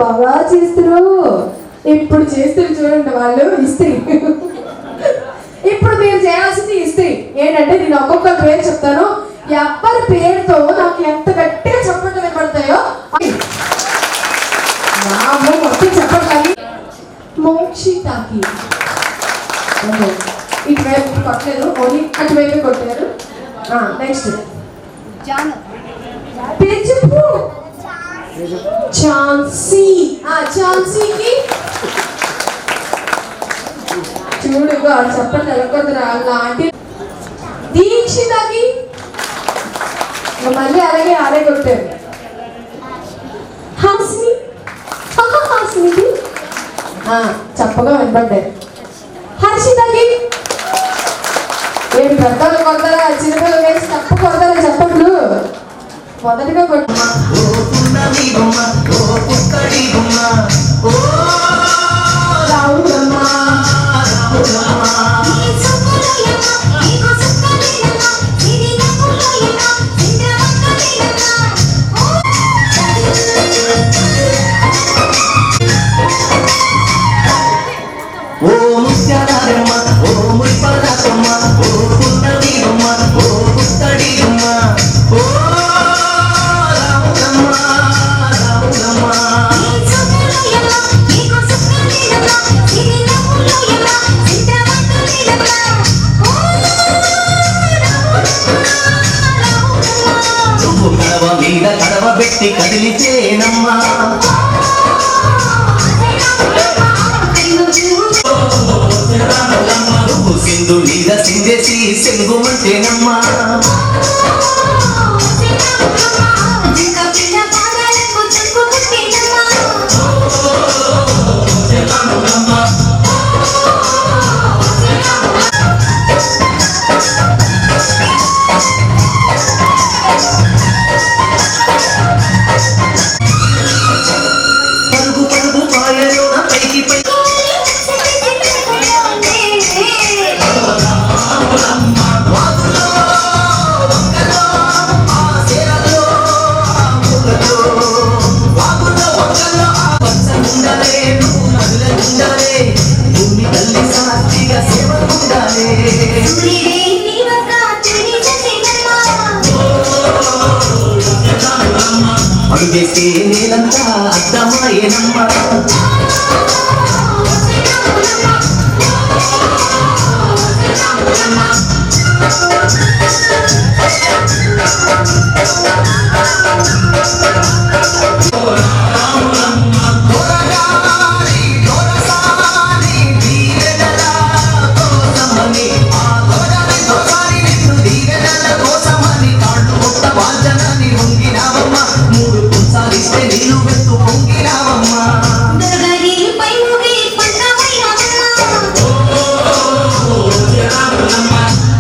బాగా చేస్తున్నారు. ఇప్పుడు చేస్తారు చూడండి వాళ్ళు ఇస్త్రీ. ఇప్పుడు మీరు చేయాల్సింది ఇస్త్రీ ఏంటంటే నేను ఒక్కొక్క పేరు చెప్తాను, ఎవరి పేరుతో నాకు ఎంత గట్టిగా చప్పట్లు వినపడతాయో మొత్తం చెప్పాలి. మోక్షితాకి ఇటువైపు పట్టలేదు, ఓన్లీ అటువైపు కొట్టారు. నెక్స్ట్ జాను పేరు చెప్పు. ఝాన్సీ. ఝాన్సీకి చూడు చెప్పండి వెళ్ళకూడదురా లాంటి. దీక్షితకి మళ్ళీ అలాగే ఆడే కొట్టారు. హాసిని. హాసినికి చెప్పగా వినపడ్డారు. హర్షితకి ఏం పెద్దలు కొడతారా చిన్నపిల్లలు వేసి తప్ప కొడతారా చెప్పట్లు. మొదటిగా కొట్టమ్మా. రావులమ్మా ఓ ముత్యాలమ్మ ఓ ముల్పలమ్మ ఓ పున్నమిమ్మ ఓ పుత్తడిమ్మ ఓ రాములమ్మ రాములమ్మ నువ్వు కడవ మీద కడవ పెట్టి కదిలితేనమ్మా నువ్వు సింధు మీద సింధేసి సెంగుమంటేనమ్మా పరుగు పరుగు పాయలోన పైకి పై భూమి తల్లి సాక్షిగా సేవకుండాలే అడుగేస్తే నేనంతా అర్థమాయేనమ్మా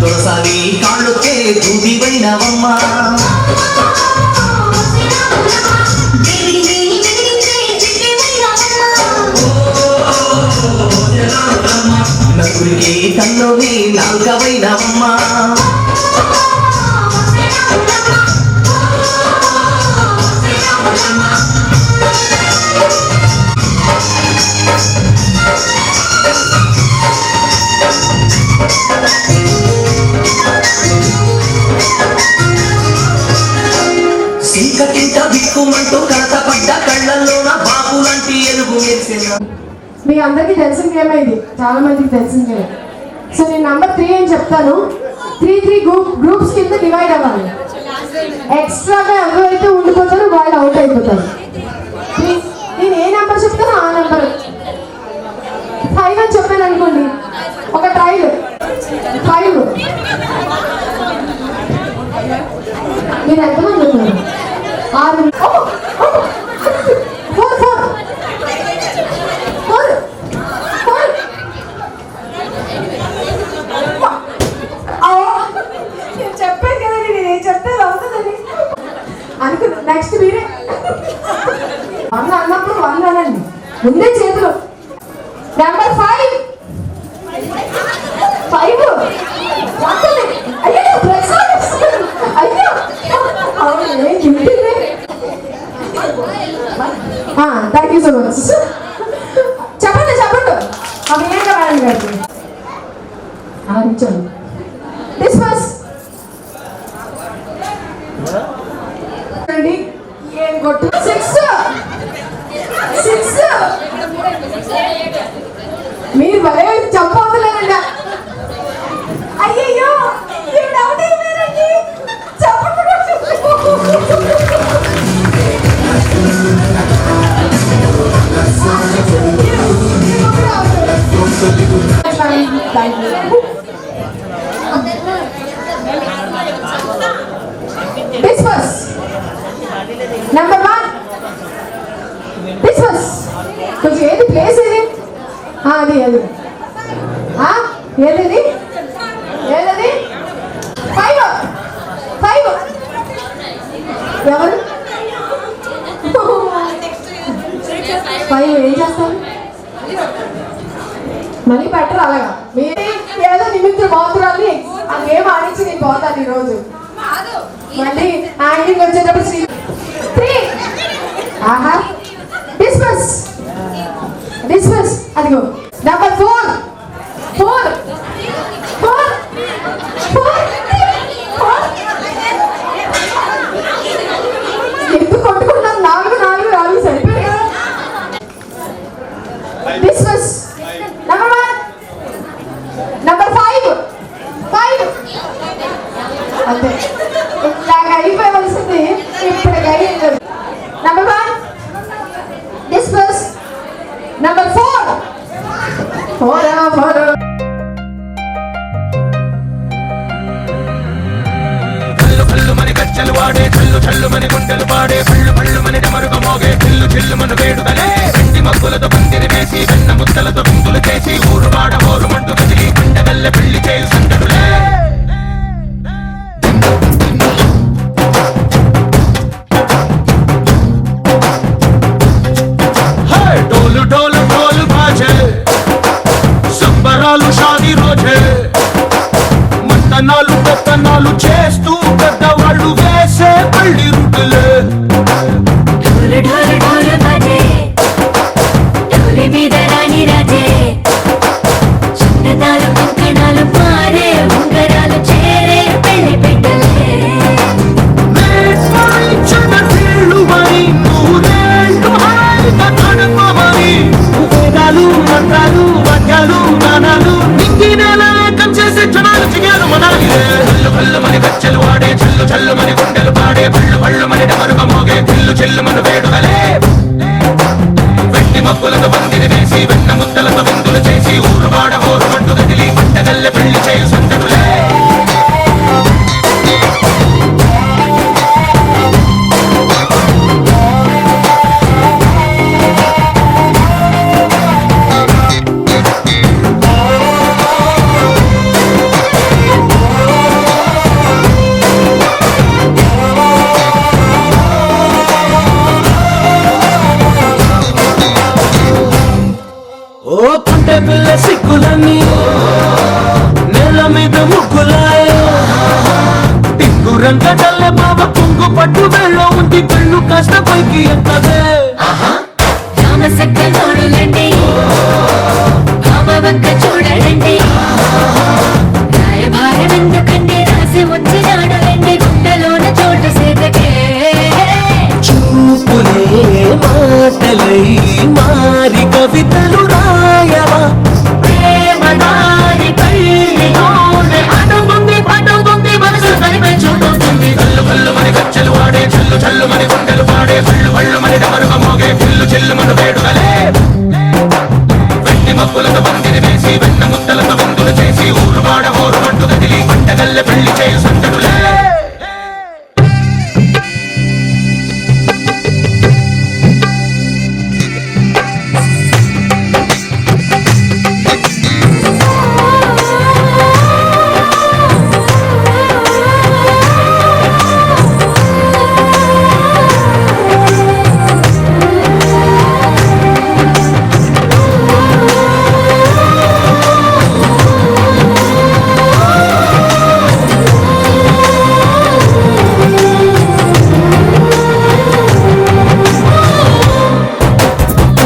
దొరసారి కాళ్ళొచ్చే దూదివైనవమ్మా నలుగురికి కల్లోని నాలుగవైనవమ్మా చీకటింట బిక్కుమంటూ కలతపడ్డ కళ్ళల్లోన బాబు లాంటి ఎలుగు మెరిసేనా మీ అందరికీ తెలిసిన గేమ్ ఇది, చాలా మందికి తెలిసిన గేమ్. సో నేను నంబర్ 3 అని చెప్తాను. 3 గ్రూప్స్ కింద డివైడ్ అవ్వాలి. ఎక్స్ట్రాగా ఎవరైతే ఉండిపోతారో వాళ్ళు అవుట్ అయిపోతారు. నేను ఏ నెంబర్ చెప్తానో ఆ నెంబర్ 5 అని చెప్పాను అనుకోండి, ఒక ట్రైల్ 5. మీరు ఎంతమంది ఉన్నారు? 6. 4 చెప్పాను కదండి, నేను చెప్తే అవుతుందని అనుకు. నెక్స్ట్ మీరే 1 అన్నప్పుడు 1 అనండి ముందే చేతులు. నెంబర్ 5 అయ్యో అయ్యో థ్యాంక్ యూ సో మచ్. చెప్పండి అవి ఏం కావాలండి గారికి ఇచ్చాను. డిస్పర్స్ ఏం కొట్టు. 6 మీరు ఏది ఏది ఏది 5 ఎవరు 5 ఏం చేస్తారు మళ్ళీ పెట్టరు అలాగా మీరు ఏదో నిమిత్త మాత్రాన్ని ఆ గేమ్ ఆడించి నేను పోతాను ఈరోజు మళ్ళీ హ్యాండింగ్ వచ్చేటప్పుడు 3 ఆహా డిస్మిస్ అదిగో నెంబర్ 4 ఎందుకు కొట్టుకున్నాను 4 సరిపోయి కదా డిస్మిస్ నెంబర్ 5 అంతే ఇలాగ అయిపోవలసింది ఇప్పుడు అయింది నెంబర్ 1 డిస్మిస్ నెంబర్ 4 కళ్ళు మని కచ్చలు వాడే చల్లు మని గుండెలు పాడే పళ్ళు మని డమరుగ మోగే చిల్లు మన వేడుదలే వెండి మగ్గులతో పందిరి వేసి వెన్న ముద్దలతో విందులు చేసి ఊరు వాడ ఊరు మంటు కదిలి పండగల్ల పెళ్లి చేయు సందడులే డోలు డోలు డోలు బాజే సంబరాలు షాదీ రోజే మంతనాలు పెత్తనాలు చేస్తూ పెద్దవాళ్ళు వేసే పళ్ళి రుటులే ढोल ढोल ढोल बजे ढोली మీద రాణి రాజే చుట్టదాలు కంకణాలు మారే ఉంగరాలు చేరే పెళ్లి పెట్టలే చిన్నపిల్లువని నూరేళ్ళు హాయిగా గడపమని వేదాలు మంత్రాలు వాద్యాలు గానాలు నింగినేల ఏకం చేసే జనాలు జిగాలు మనాలి కళ్ళు మని కచ్చలు వాడే చల్లు మని గుండెలు పాడే పళ్ళు మని డమరుగ మోగే చిల్లు మన వేడుదలే వెండి మబ్బులతో పందిరి వేసి వెన్న ముద్దలతో విందులు చేసి ఊరు వాడ ఊరు మంటు కదిలి పంటగల్లె పెళ్లి చేయు సందడులే ఓ పుంటె పిల్ల సిక్కులన్నీ నేల మీద ముగ్గులాయో టింగు రంగడల్లె బావ కుంగు పట్టు వెళ్ళో ఉంది కళ్ళు కాస్త పైకి ఎక్కదే రామ సక్క నోడులండి భావవంక చూడడండి రాయభారం ఎందుకండి రాసి ఉంచినాడు వెండి గుండెలోన చోటు సేదకే చూపులే మాటలై మారి కవితలు రాయవా ప్రేమదారి పల్లిలోనే పడుతుంది మనసు కలిపే చూడుతుంది కళ్ళు మని కచ్చలు వాడే చల్లు మని గుండెలు పాడే పళ్ళు మని డమరుగ మోగే చిల్లు మన వేడుదలే వెండి మబ్బులతో పందిరి వేసి వెన్న ముద్దలతో విందులు చేసి ఊరు వాడ ఊరు మంటు కదిలి పంటగల్లె పెళ్లి చేయు సందడులే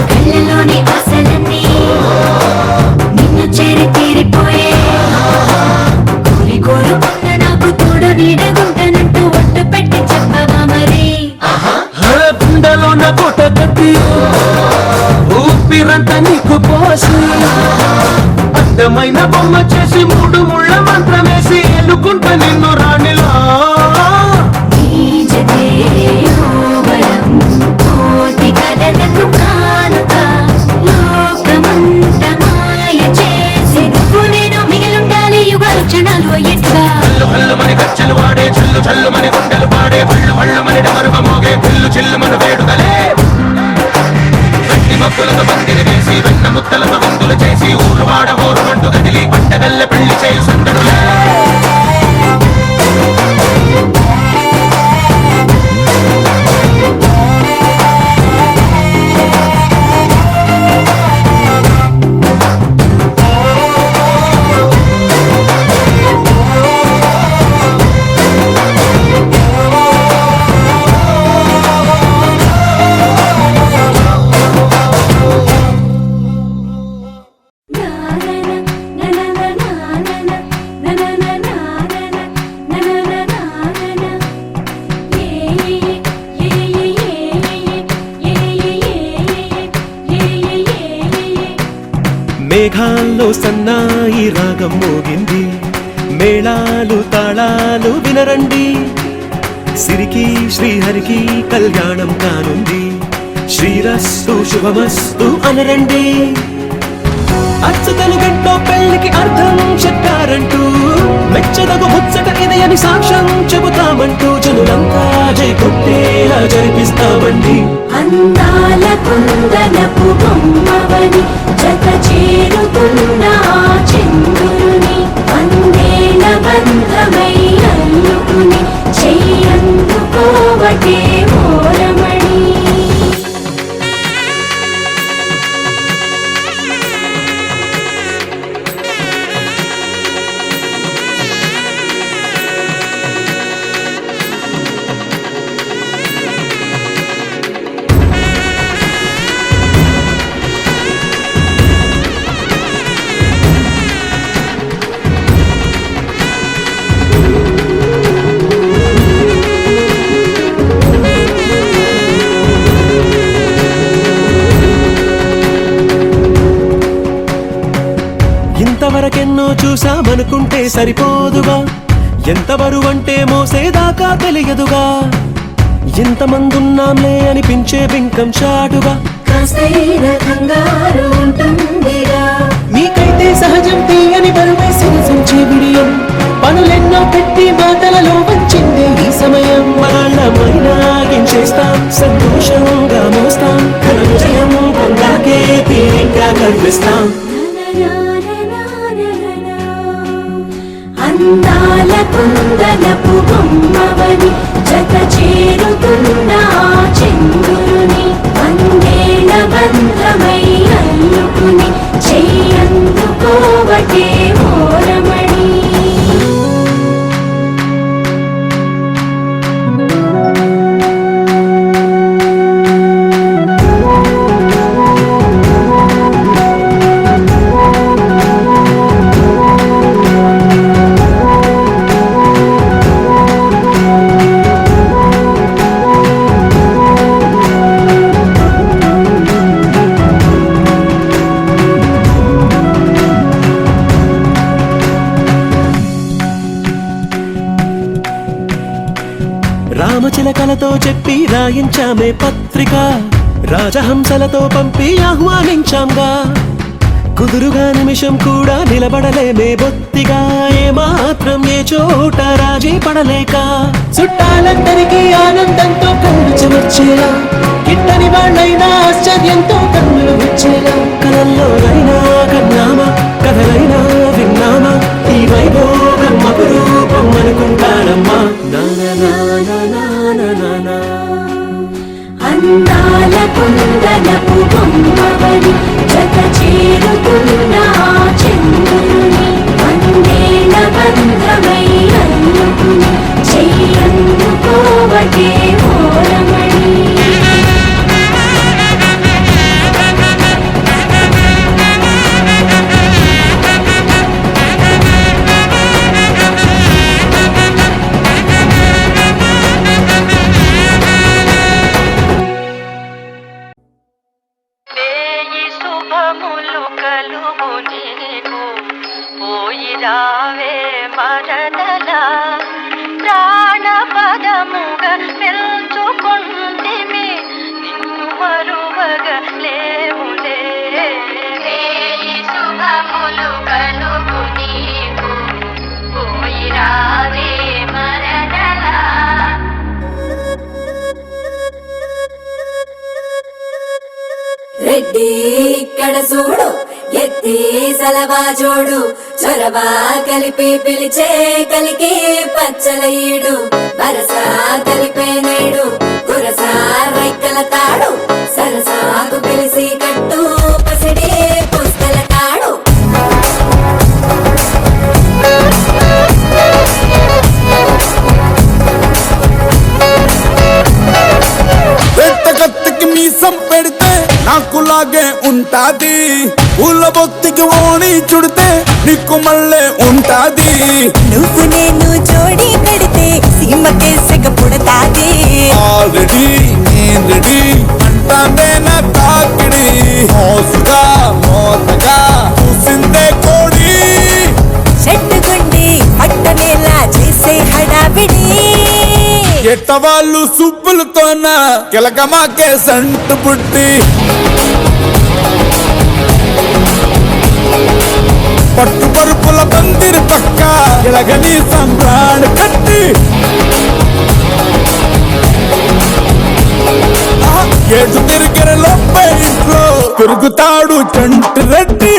కళ్ళలోని ఆశలన్నీ నిన్ను చేరి తీరిపోయే కోరుకున్న నాకు తోడు నీడగుంటానంటూ ఒట్టు పెట్టి చెప్పవా మరి గుండెలోన కోట కట్టి ఊపిరంతా నీకు పోసి అందమైన బొమ్మ చేసి 3 ముళ్ళ మంత్రం వేసి ఎలుకుంటా నిన్ను రాణిలా కోటి కలలకు కానుక లోకమంత మాయ చేసి నువ్వు నేను మిగిలుండాలి యుగాలు క్షణాలు ఎట్లా కళ్ళు మని కచ్చలు వాడే చల్లు మని గుండెలు పాడే పళ్ళు మని డమరుగ మోగే చిల్లు మన వేడుదలే వెండి మబ్బులతో పందిరి వేసి వెన్న ముద్దలతో విందు పరుగులు చేసి ఊరు వాడ ఊరు అంటూ కదిలి పంటగల్ల పెళ్లి చేయు సందడులే మేఘాల్లో సన్నాయి రాగం మోగింది మేళాలు తాళాలు వినరండి సిరికి శ్రీహరికి కళ్యాణం కానుంది శ్రీరస్తు శుభమస్తు అనరండి అచ్చతలు గంటో పెళ్లికి అర్థం చెప్పారంటూ మెచ్చదగు ముచ్చట ఇది అని సాక్ష్యం చెబుతామంటూ జనులంతా జై కొట్టేలా జరిపిస్తామండి అందాల కుందనపు బొమ్మవని జత చేరుతున్న ఆ చంద్రుని అందేల బంధమై అల్లుకుని చెయ్యందుకోవటే మోరమణి ఇంతవరకెన్నో చూసామనుకుంటే సరిపోదుగా ఎంత బరువంటే మోసేదాకా తెలియదుగా ఇంతమందున్నాంలే అనిపించే బింకం చాటుగా కాస్తైన కంగారు ఉంటుందిగా మీకైతే సహజం తీయని బరువేసిన సంచే బిడియం పనులెన్నో పెట్టి మాటలలో వచ్చిందే ఈ సమయం మనాళ్ళమైనాగించేస్తాం సంతోషంగా మోస్తాం ఘన విజయం పొందాకే తీరిగ్గా కనిపిస్తాం అందాల కుందనపు బొమ్మవని జత చేరుతున్న ఆ చంద్రుని అందేల బంధమై అల్లుకుని చెయ్యందుకోవటే మోరమణి రామచిలకలతో చెప్పి రాయించామే పత్రిక రాజహంసలతో పంపి ఆహ్వానించాంగా కుదురుగా నిమిషం కూడా నిలబడలేమే బొత్తిగా ఏమాత్రం ఏ చోట రాజీ పడలేక చుట్టాలందరికీ ఆనందంతో కళ్ళు చెమర్చేలా గిట్టని వాళ్ళైనా ఆశ్చర్యంతో కన్నులు వచ్చేలా కలల్లోనైనా కన్నామా కథలైనా విన్నామా ఈ వైభోగం అపురూపం అనుకుంటానమ్మా అందాల కుందనపు బొమ్మవని జత చేరుతున్న ఆ చంద్రుని అందేల బంధమై అల్లుకుని చెయ్యందుకోవటే మోరమణి శుభములు కలుగు నీకు పోయి రావే మరదలా ప్రాణపదముగా పెంచుకుంటిమి నిన్ను మరువగా లేవులే శుభములు కలుగు నీకు పోయి రావే మరదలా రెడ్డి ఇక్కడ చూడు ఎత్తి ఎత్తి సలవా జోడు చొరవా కలిపి పిలిచే కలికి పచ్చల ఈడు వరస కలిపే నేడు గురస రైకల తాడు సరసాకు పిలిసి కట్టు పసిడి పుస్తల తాడు పెట్ట కత్తికి మీసం పెడితే నాకులాగే ఉంటాది పూల బొత్తికి ఓణి చుడితే నీకు మళ్ళీ ఉంటాది నువ్వు నేను జోడి పెడితే సీమకే సెగ పుడతాది ఆల్రెడీ నేను రెడీ అంటానే నా తాకిడి మోసుగా మోతగా చూసిందే కోడి చెట్టుగుండి అట్టనేలా చేసే హడావిడి ఎట్టవాళ్ళు సుబ్బులతోన కిలకమాకే సంటు పుట్టి పట్టు పరుపుల పందిరి పక్క ఎలగని సంబ్రాణి కట్టి ఏడు తిరిగిన లోపే ఇంట్లో తిరుగుతాడు చంటి రెడ్డి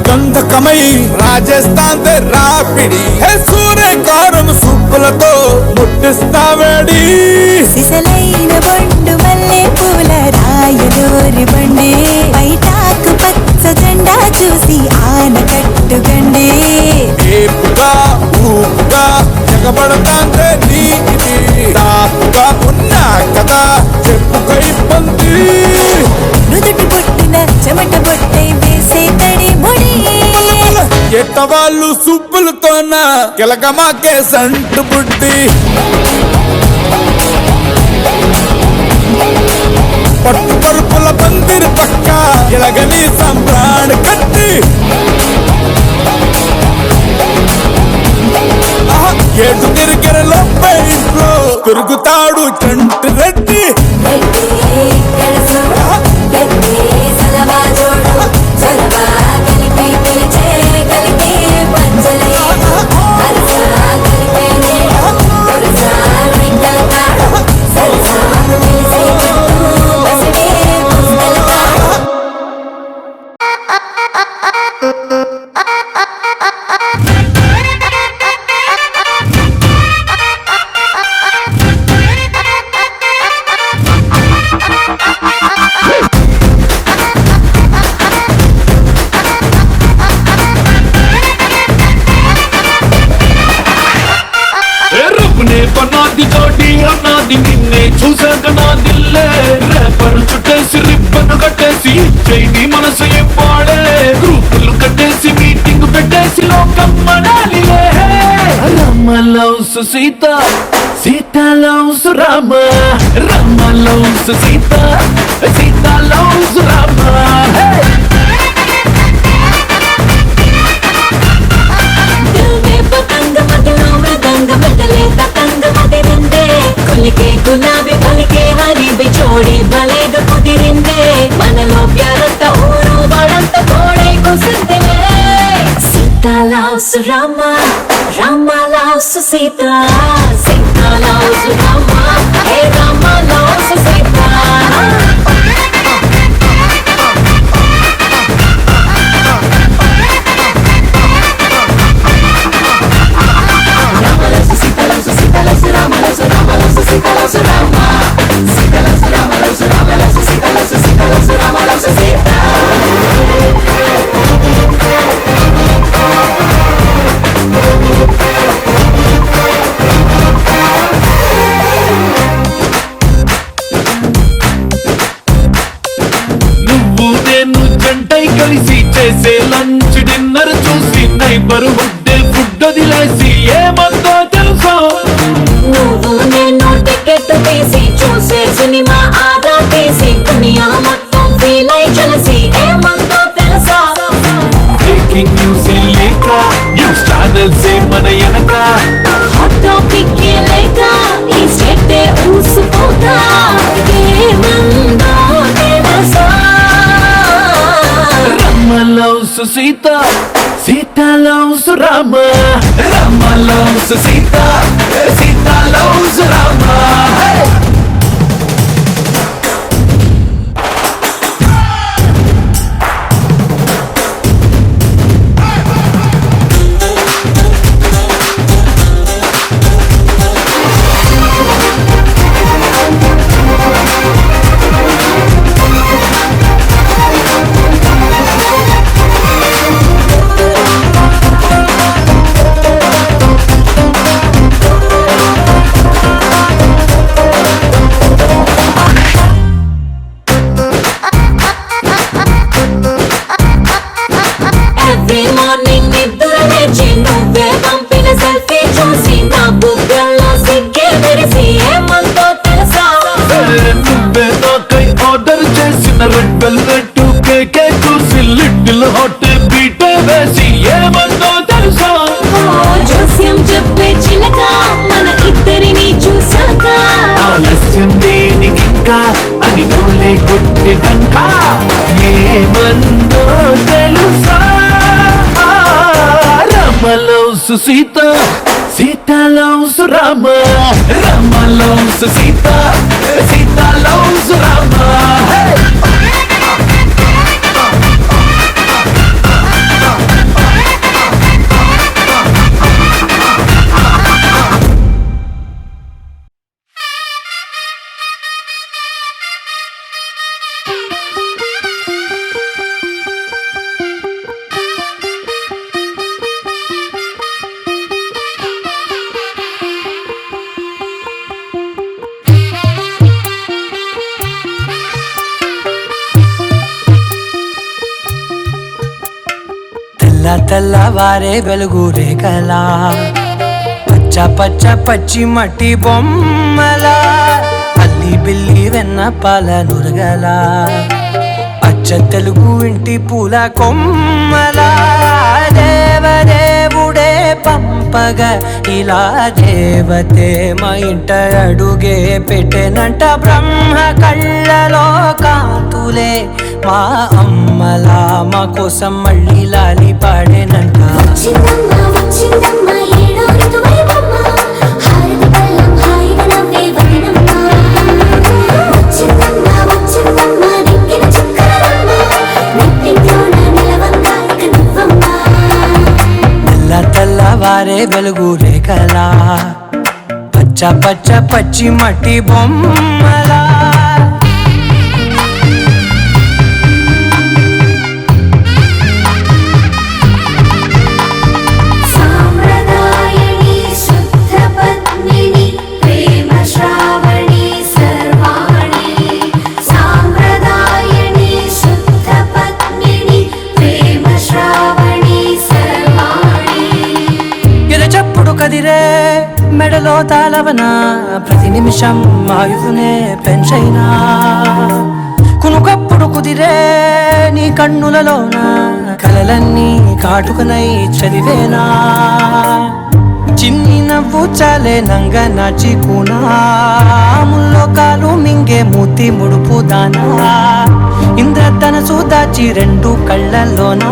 గంధకమై రాజస్థాన్ రాపిడి సూర్యకారం సుబ్బులతో ముట్టిస్తావేడి సిసలైన బండు మల్లె పూల రాయలూరి బండి బయటాకు పచ్చ జెండా చూసి ఆనకట్టు గండి ఏపుగా ఊపుగా జగబడతాందే నీది దాపుగా ఉన్నా కదా చెప్పుకో ఇబ్బంది నుదుటి బొట్టున చెమట బొట్టై వేసే తడి ముడి ఎట్టవాళ్ళు సుబ్బులతోన కిలకమాకే సంటు బుడ్డి పట్టు పరుపుల పందిరి పక్క ఎలగని సంబ్రాణి కట్టి ఏడు తిరిగిన లోపే ఇంట్లో తిరుగుతాడు చంటి రెడ్డి పనాది తోటి అన్నాది నిన్నే చూసాక నా దిల్లే రేపర్ చుట్టేసి రిబ్బన్ కట్టేసి చైని మనసు ఎప్పాడే గ్రూపులు కట్టేసి మీటింగ్ పెట్టేసి లోకం మనాలిలే Rama loves Sita Sita loves Rama Rama loves Sita Sita loves Rama గులాబీ పలికే హరి బిచోడి భలేగా కుదిరిందే మనలో ప్యారంత ఊరు వాడంత కోడే కుసిందిలే Sita loves Rama Rama loves Sita Sita loves Rama hey Rama loves Sita Sita Sita Sita loves Rama Rama loves Sita Sita loves Rama every morning నిద్ర లేచి నువ్వే పంపిన సెల్ఫీ చూసి నా బుగ్గల్లో సిగ్గే మెరిసి ఏమంతో తెలుసా నువ్వే నాకై ఆర్డర్ చేసిన రెడ్ వెల్వెట్ కేకే చూసి లిటిల్ హాట్ బీట్ వేసి ఏమందో తెలుసా జోస్యం చెప్పే చిలక మన ఇద్దరిని చూసాక ఆలస్యం దేనికింకా అని నోలే కొట్టినంక ఏమందో తెలుసా Rama loves Sita Sita loves Rama Rama loves Sita Sita loves Rama తెల్లవారే వెలుగు రేఖలా పచ్చ పచ్చ పచ్చి మట్టి బొమ్మలా అల్లి బిల్లి వెన్న పాల నురగలా అచ్చ తెలుగు ఇంటి పూల కొమ్మలా దేవదేవుడే పంపగా ఇలా దేవతే మా ఇంట అడుగే పెట్టెనంట బ్రహ్మ కళ్ళలో కాంతులే మా అమ్మలా మా కోసం మళ్ళీ లాలి పాడేనంట వచ్చిందమ్మా వచ్చిందమ్మా ఏడో ఋతువైవమ్మా హారతి పళ్ళం హాయిగా నవ్వే వదినమ్మా వచ్చిందమ్మా వచ్చిందమ్మా నెక్కిన చుక్కలమ్మా నెట్టింట్లోన నిలవంగా ఇక నువ్వమ్మా తెల్లవారే వెలుగు రేఖలా పచ్చ పచ్చ పచ్చి మట్టి బొమ్మలా సాంప్రదాయని శుద్ధ పద్మిని ప్రేమ శ్రావణి సర్వాణి సాంప్రదాయని శుద్ధ పద్మిని ప్రేమ శ్రావణి సర్వాణి ఎరచప్పుడు కదిరే మెడలో తాళవన ప్రతి నిమిషం ఆయువునే పెంచైనా కునుకప్పుడు కుదిరే నీ కన్నులలోన కలలన్నీ కాటుకనై చదివేనా చిన్ని నవ్వు చాలే నంగ నాచికునా ముల్లో కాలు మింగే మూతి ముడుపు దానా ఇంద్రధనసు దాచి రెండు కళ్ళల్లోనా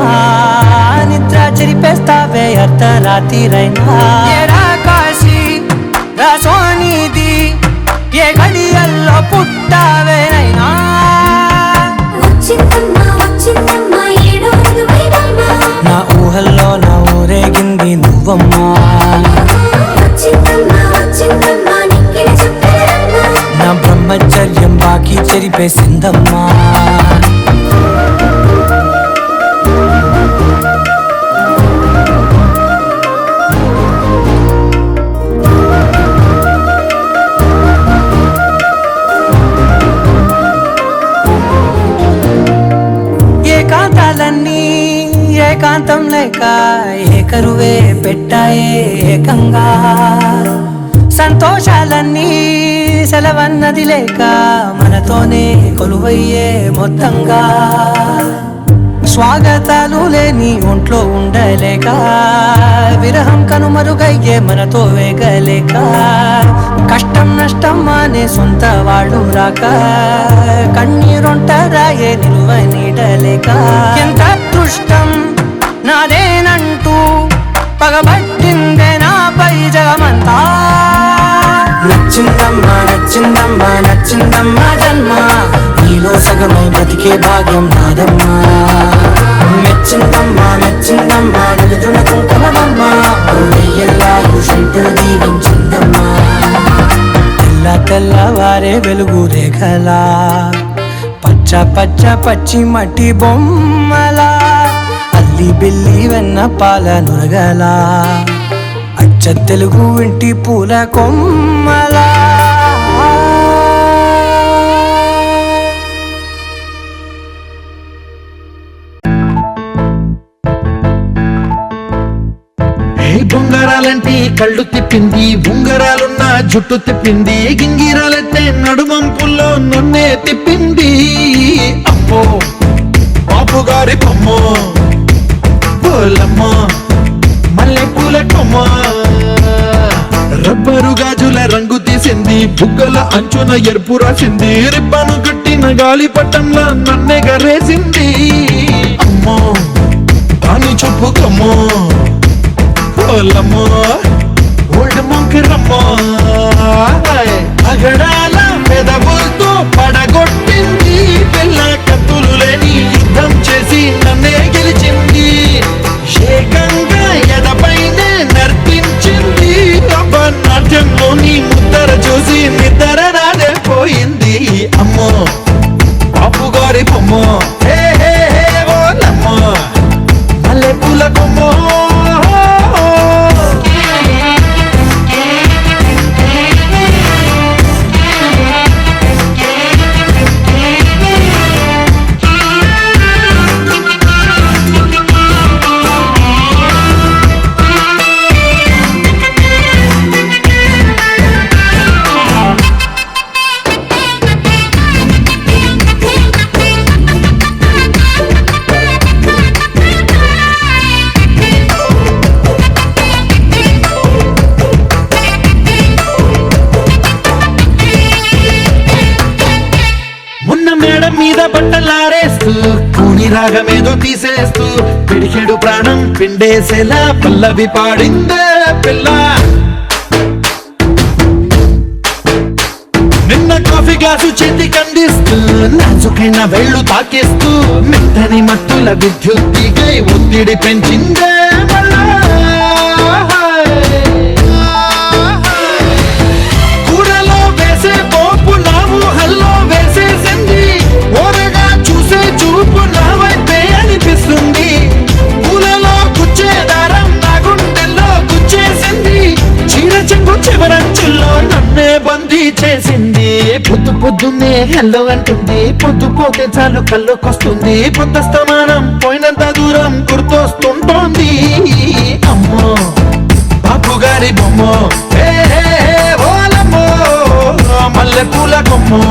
నిద్ర చెరిపేస్తావే అర్ధరాత్రిరైనా ఏరా కాశీ రా సోనిది ఏ గడియల్లో పుట్టావేనైనా వచ్చిందమ్మా వచ్చిందమ్మా ఏడో ఋతువైవమ్మా నా ఊహల్లో నా ఊరేగింది నువ్వమ్మా వచ్చిందమ్మా వచ్చిందమ్మా నెక్కిన చుక్కలమ్మా నా బ్రహ్మచర్యం బాకీ చెరిపేసిందమ్మా ఏకాంతాలన్నీ ఏకాంతం లేక ఏకరువే పెట్టాయే ఏకంగా సంతోషాలన్నీ సెలవన్నది లేక మనతోనే కొలువయ్యే మొత్తంగా స్వాగతాలు లేని ఒంట్లో ఉండలేక విరహం కనుమరుగయ్యే మనతో వేగలేక కష్టం నష్టం అనే సొంత వాడు రాక కన్నీరొంటరాయే నిలువ నీడలేక ఎంత అదృష్టం పగబట్టిందే నాపై జగమంతా నచ్చిందమ్మా నచ్చిందమ్మా నచ్చిందమ్మా జన్మ నీలో సగమై బతికే భాగ్యం నాదమ్మా మెచ్చిందమ్మా మెచ్చిందమ్మా నిలుతున్న కుంకుమమ్మా వెయ్యల్లాగు శంకరు దీవించిందమ్మా తెల్ల తెల్లవారే వెలుగు రేఖలా పచ్చ పచ్చ పచ్చి మట్టి బొమ్మలా అల్లి బిల్లి వెన్న పాల నురగలా అచ్చ తెలుగు ఇంటి పూల కొమ్మలా బొంగరాలంటే కళ్ళు తిప్పింది ఉంగరాలున్న జుట్టు తిప్పింది గింగిరాలంటే నడుమంపుల్లో నన్నే తిప్పింది అమ్మో బాపు గారి బొమ్మ పోలమ్మ మల్లె పూల కొమ్మ రబ్బరు గాజుల రంగు తీసింది బుగ్గల అంచున ఎరుపు రాసింది రిబ్బను కట్టిన గాలి పట్టంలా నన్నే గరేసింది అమ్మో దాని చెప్పుకమ్మో పోలమ్మో ఓల్డ్ మొంకిరమ్మో అగడాల పెదవులతో పడగొట్టింది పిల్ల కత్తులు లేని యుద్ధం చేసి నన్నే గెలిచింది ఏకంగా ఎదపైనే నర్తించింది నాట్యంలోని ముద్దర చూసి నిద్ర నాడే పోయింది అమ్మో బాపు గారి బొమ్మ హే హే హే ఓలమ్మో మల్లె పూల కొమ్మో మీద బట్టలారేస్తూ కూని రాగమేదో తీసేస్తూ పిడికెడు ప్రాణం పిండేసేలా పల్లవి పాడిందే పిల్ల నిన్న కాఫీ గ్లాసు చేతి కందిస్తూ నాజుకైన వేళ్ళు తాకేస్తూ మెత్తని మత్తుల విద్యుత్తికై ఒత్తిడి పెంచిందే మళ్ళా కూరలో వేసే పోపు నావు హల్లో వేసేసింది ఓరగా చూసే చూపు నా వైపే అనిపిస్తుంది పూలలో గుచ్చే దారం నా గుండెల్లో గుచ్చేసింది చీర చెంగు చివరంచుల్లో నన్నే బందీ చేసింది పొద్దు పొద్దున్నే హెల్లో అంటుంది పొద్దు పోతే చాలు కళ్ళొకొస్తుంది పొద్దస్తమానం పోయినంత దూరం గుర్తొస్తుంటోంది అమ్మో బాపు గారి బొమ్మ హే హే హే ఓలమ్మో మల్లె పూల కొమ్మో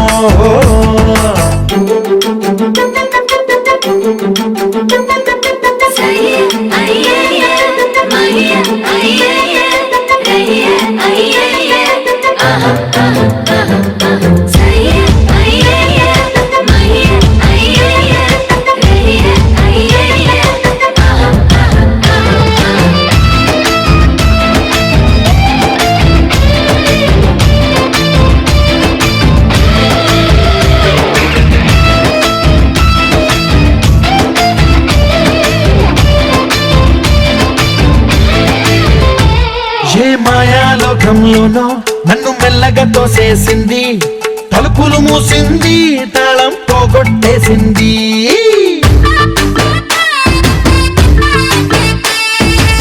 ఏ మాయాలోకంలోనో నన్ను మెల్లగా తోసేసింది తలుపులు మూసింది తాళం పోగొట్టేసింది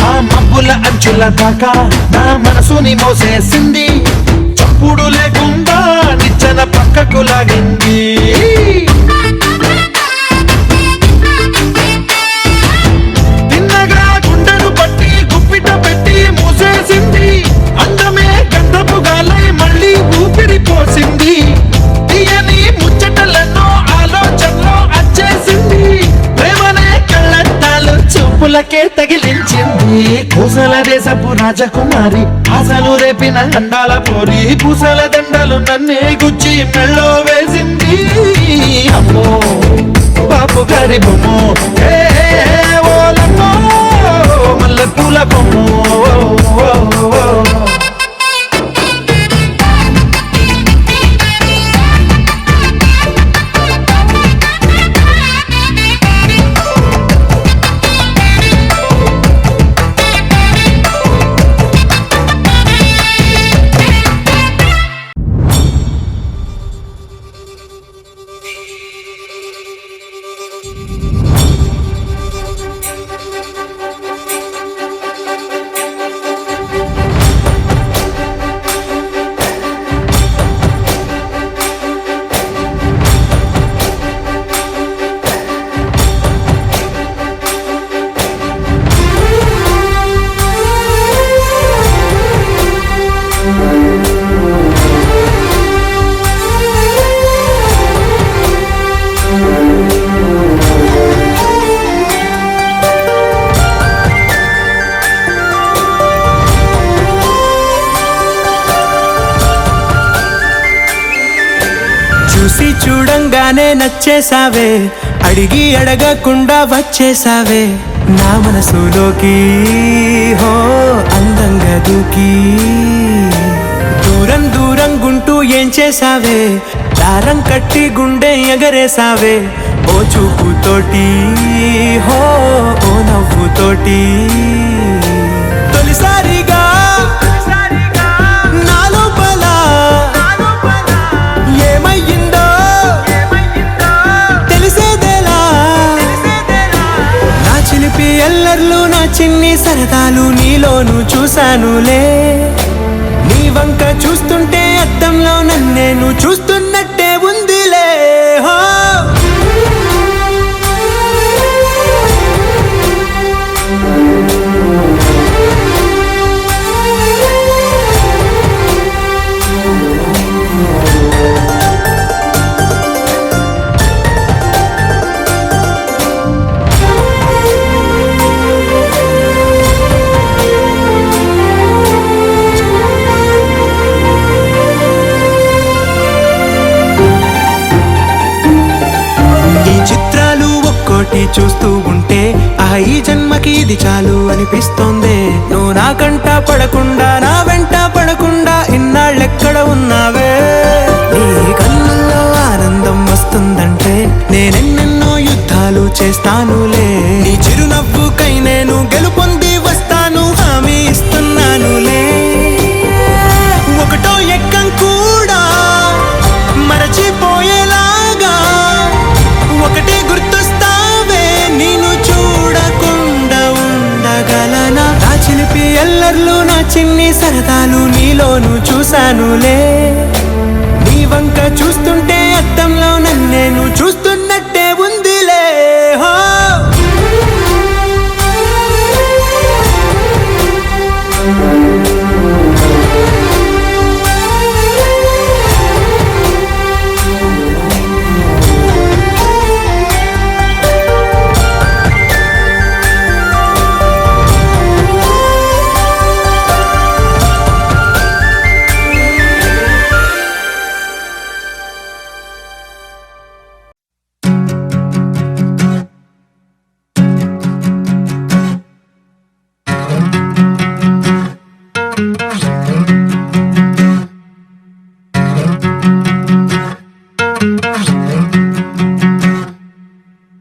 ఆ మబ్బుల అంచుల దాకా నా మనసుని మోసేసింది చప్పుడు లేకుండా నిచ్చెన పక్కకు లాగింది తిన్నగా గుండెను పట్టి గుప్పిట పెట్టి మూసేసింది అందమే గంధపు గాలై మళ్ళీ ఊపిరి పోసింది తీయని ముచ్చటలను ఆలోచనలో అచ్చేసింది ప్రేమనే కళ్ళట్టాలు చూపులకే తగిలించింది పూసల దేశపు రాజకుమారి ఆశలు రేపిన అండాల పోరి పూసల దండలు నన్నే గుచ్చి మెళ్ళో వేసింది అమ్మో బాపు గారి బొమ్మ ఓలమ్మో మల్ల మల్లె పూల కొమ్ము. చూసి చూడంగానే నచ్చేసావే, అడిగి అడగకుండా వచ్చేసావే నా మనసులోకి. హో అందంగా దూకి దూరం దూరం గుంటూ ఏం చేసావే, దారం కట్టి గుండె ఎగరేసావే ఓ చూపుతోటి. హో ఓ నవ్వుతోటి తొలిసారిగా నా లోపల ఏమయ్యిందో తెలిసేదేలా. నా చిలిపి ఎల్లర్లు నా చిన్ని సరదాలు నీలోను చూశానులే. నీ వంక చూస్తుంటే అద్దంలో నన్నేను చూస్తున్నట్టే ఉందిలే. హో చూస్తూ ఉంటే ఈ జన్మకి ఇది చాలు అనిపిస్తోంది. నువ్వు నా కంట పడకుండా నా వెంట పడకుండా ఇన్నాళ్ళెక్కడ ఉన్నావే. నీ కన్నుల్లో ఆనందం వస్తుందంటే నేనెన్నెన్నో యుద్ధాలు చేస్తానులే. నీ చిరునవ్వుకై నేను గెలుపొంది వస్తాను హామీ ఇస్తున్నానులే. ఒకటో ఎక్కం కూడా మరచిపోయేలాగా ఒకటే గుర్తొస్తావే, నేను చూడకుండా ఉండగలనా. నా చిలిపి ఎల్లర్లు నా చిన్ని సరదాలు నీలోను చూశానులే. నీ వంక చూస్తుంటే అద్దంలో నన్నేను చూస్తున్నట్టే ఉందిలే. హో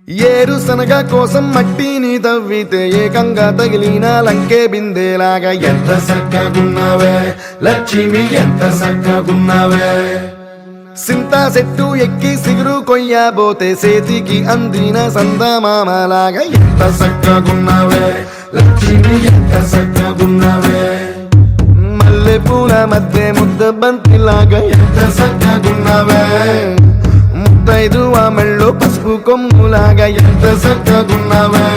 ఏరుశనగ కోసం మట్టిని తవ్వితే ఏకంగా తగిలిన లంకే బిందేలాగా ఎంత సక్కగున్నావే లక్ష్మి, ఎంత సక్కగున్నావే. సింతా చెట్టు ఎక్కి సిగురు కొయ్యబోతే చేతికి అందిన సందమామలాగా ఎంత సక్కగున్నావే లక్ష్మి, ఎంత సక్కగున్నావే. మల్లె పూల మధ్య ముద్ద బంతిలాగా ఎంత సక్కగున్నావే. ముద్దైదు మెళ్ళో పసుపు కొమ్ములాగా ఎంత సక్కగున్నావే.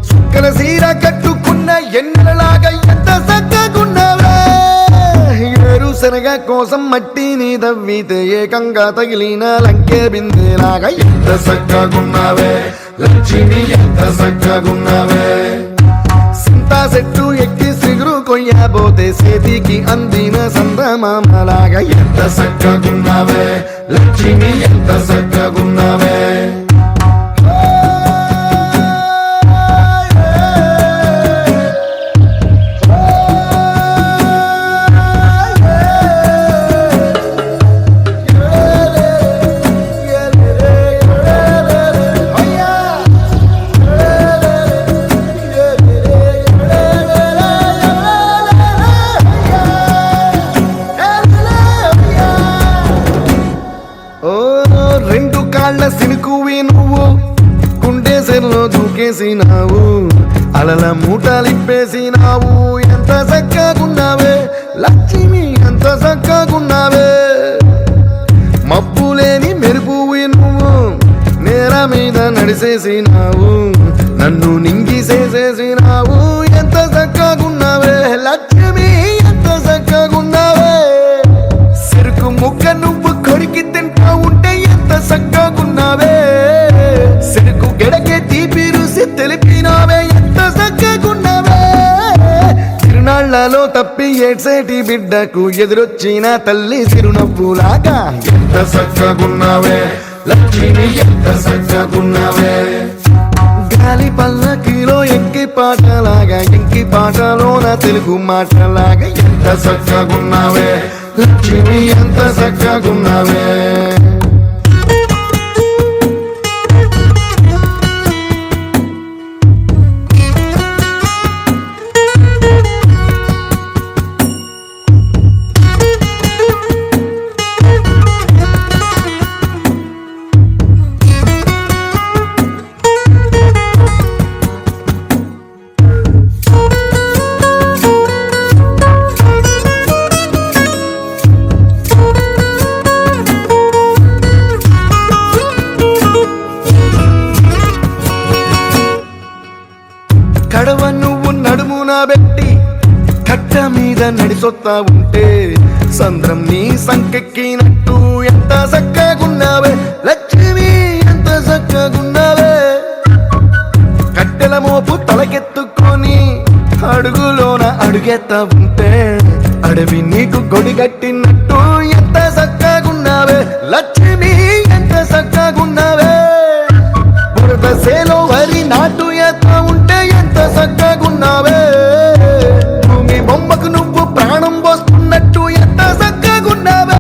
సుక్కల సీర కట్టుకున్న ఎన్నెలలాగా ఎంత సక్కగున్నావే. ఏరుశనగ కోసం మట్టిని తవ్వితే ఏకంగా తగిలిన లంకే బిందేలాగా ఎంత సక్కగున్నావే లక్ష్మి, ఎంత సక్కగున్నావే. సింతా చెట్టు ఎక్కి సిగురు కొయ్యబోతే చేతికి అందిన సందమామలాగా ఎంత సక్కగున్నావే లక్ష్మి, ఎంత సక్కగున్నావే. తిరునాళ్ళ సినుకువి నువ్వు కుండేసెల్లో దూకేసినావు అలల మూటలిప్పేసినావు ఎంత చక్కగున్నావే లక్ష్మి ఎంత చక్కగున్నావే మబ్బులేని మెరుపువి నువ్వు నేల మీద నడిసేసినావు నన్ను నింగిసేసేసినావు ఎంత చక్కగున్నావే లక్ష్మి ఎంత చక్కగున్నావే చెరుకు ముక్క నువ్వు కొరికి తింటా ఉంటే ఎంత చక్కగున్నావే చెరుకు గెడకే తీపి రుసి తెలిపినావే ఎంత చక్కగున్నావే తిరునాళ్లలో తప్పి ఏడ్సేటి బిడ్డకు ఎదురొచ్చిన తల్లి చిరునవ్వులాగా ఎంత చక్కగున్నావే లక్ష్మి ఎంత చక్కగున్నావే గాలి పల్లకిలో ఎంకి పాటలాగా ఎంకి పాటలోన తెలుగు మాటలాగా ఎంత చక్కగున్నావే లక్ష్మి ఎంత చక్కగున్నావే కడవ నువ్వు నడుమున పెట్టి కట్ట మీద నడిసొత్తా ఉంటే సంద్రం నీ సంకెక్కినట్టు ఎంత చక్కగున్నావే లక్ష్మి ఎంత చక్కగున్నావే కట్టెల మోపు తలకెత్తుకొని అడుగులోన అడుగెత్తా ఉంటే అడవి నీకు గొడిగట్టినట్టు ఎంత చక్కగున్నావే లక్ష్మి ఎంత చక్కగున్నావే బురద సేలో వరి నాటు ఎత్తా ఉంటే ఎంత చక్కగున్నావే భూమి బొమ్మకు నువ్వు ప్రాణం పోస్తున్నట్టు ఎంత చక్కగున్నావే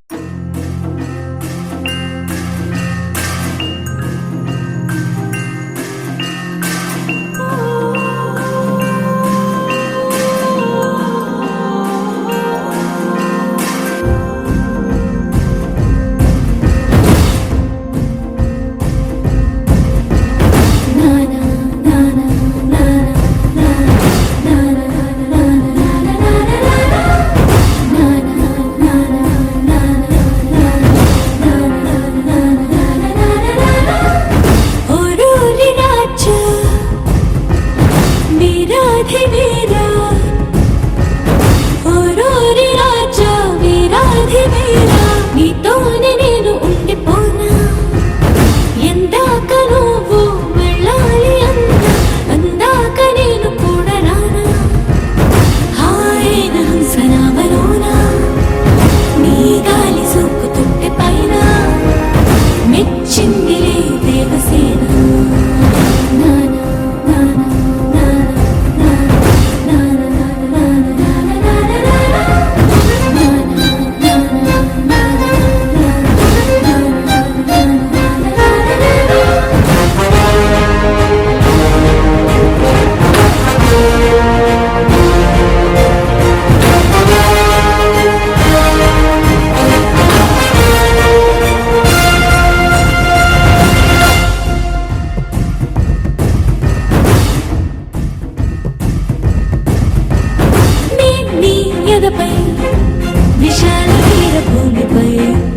విశాల తీర భూమిపై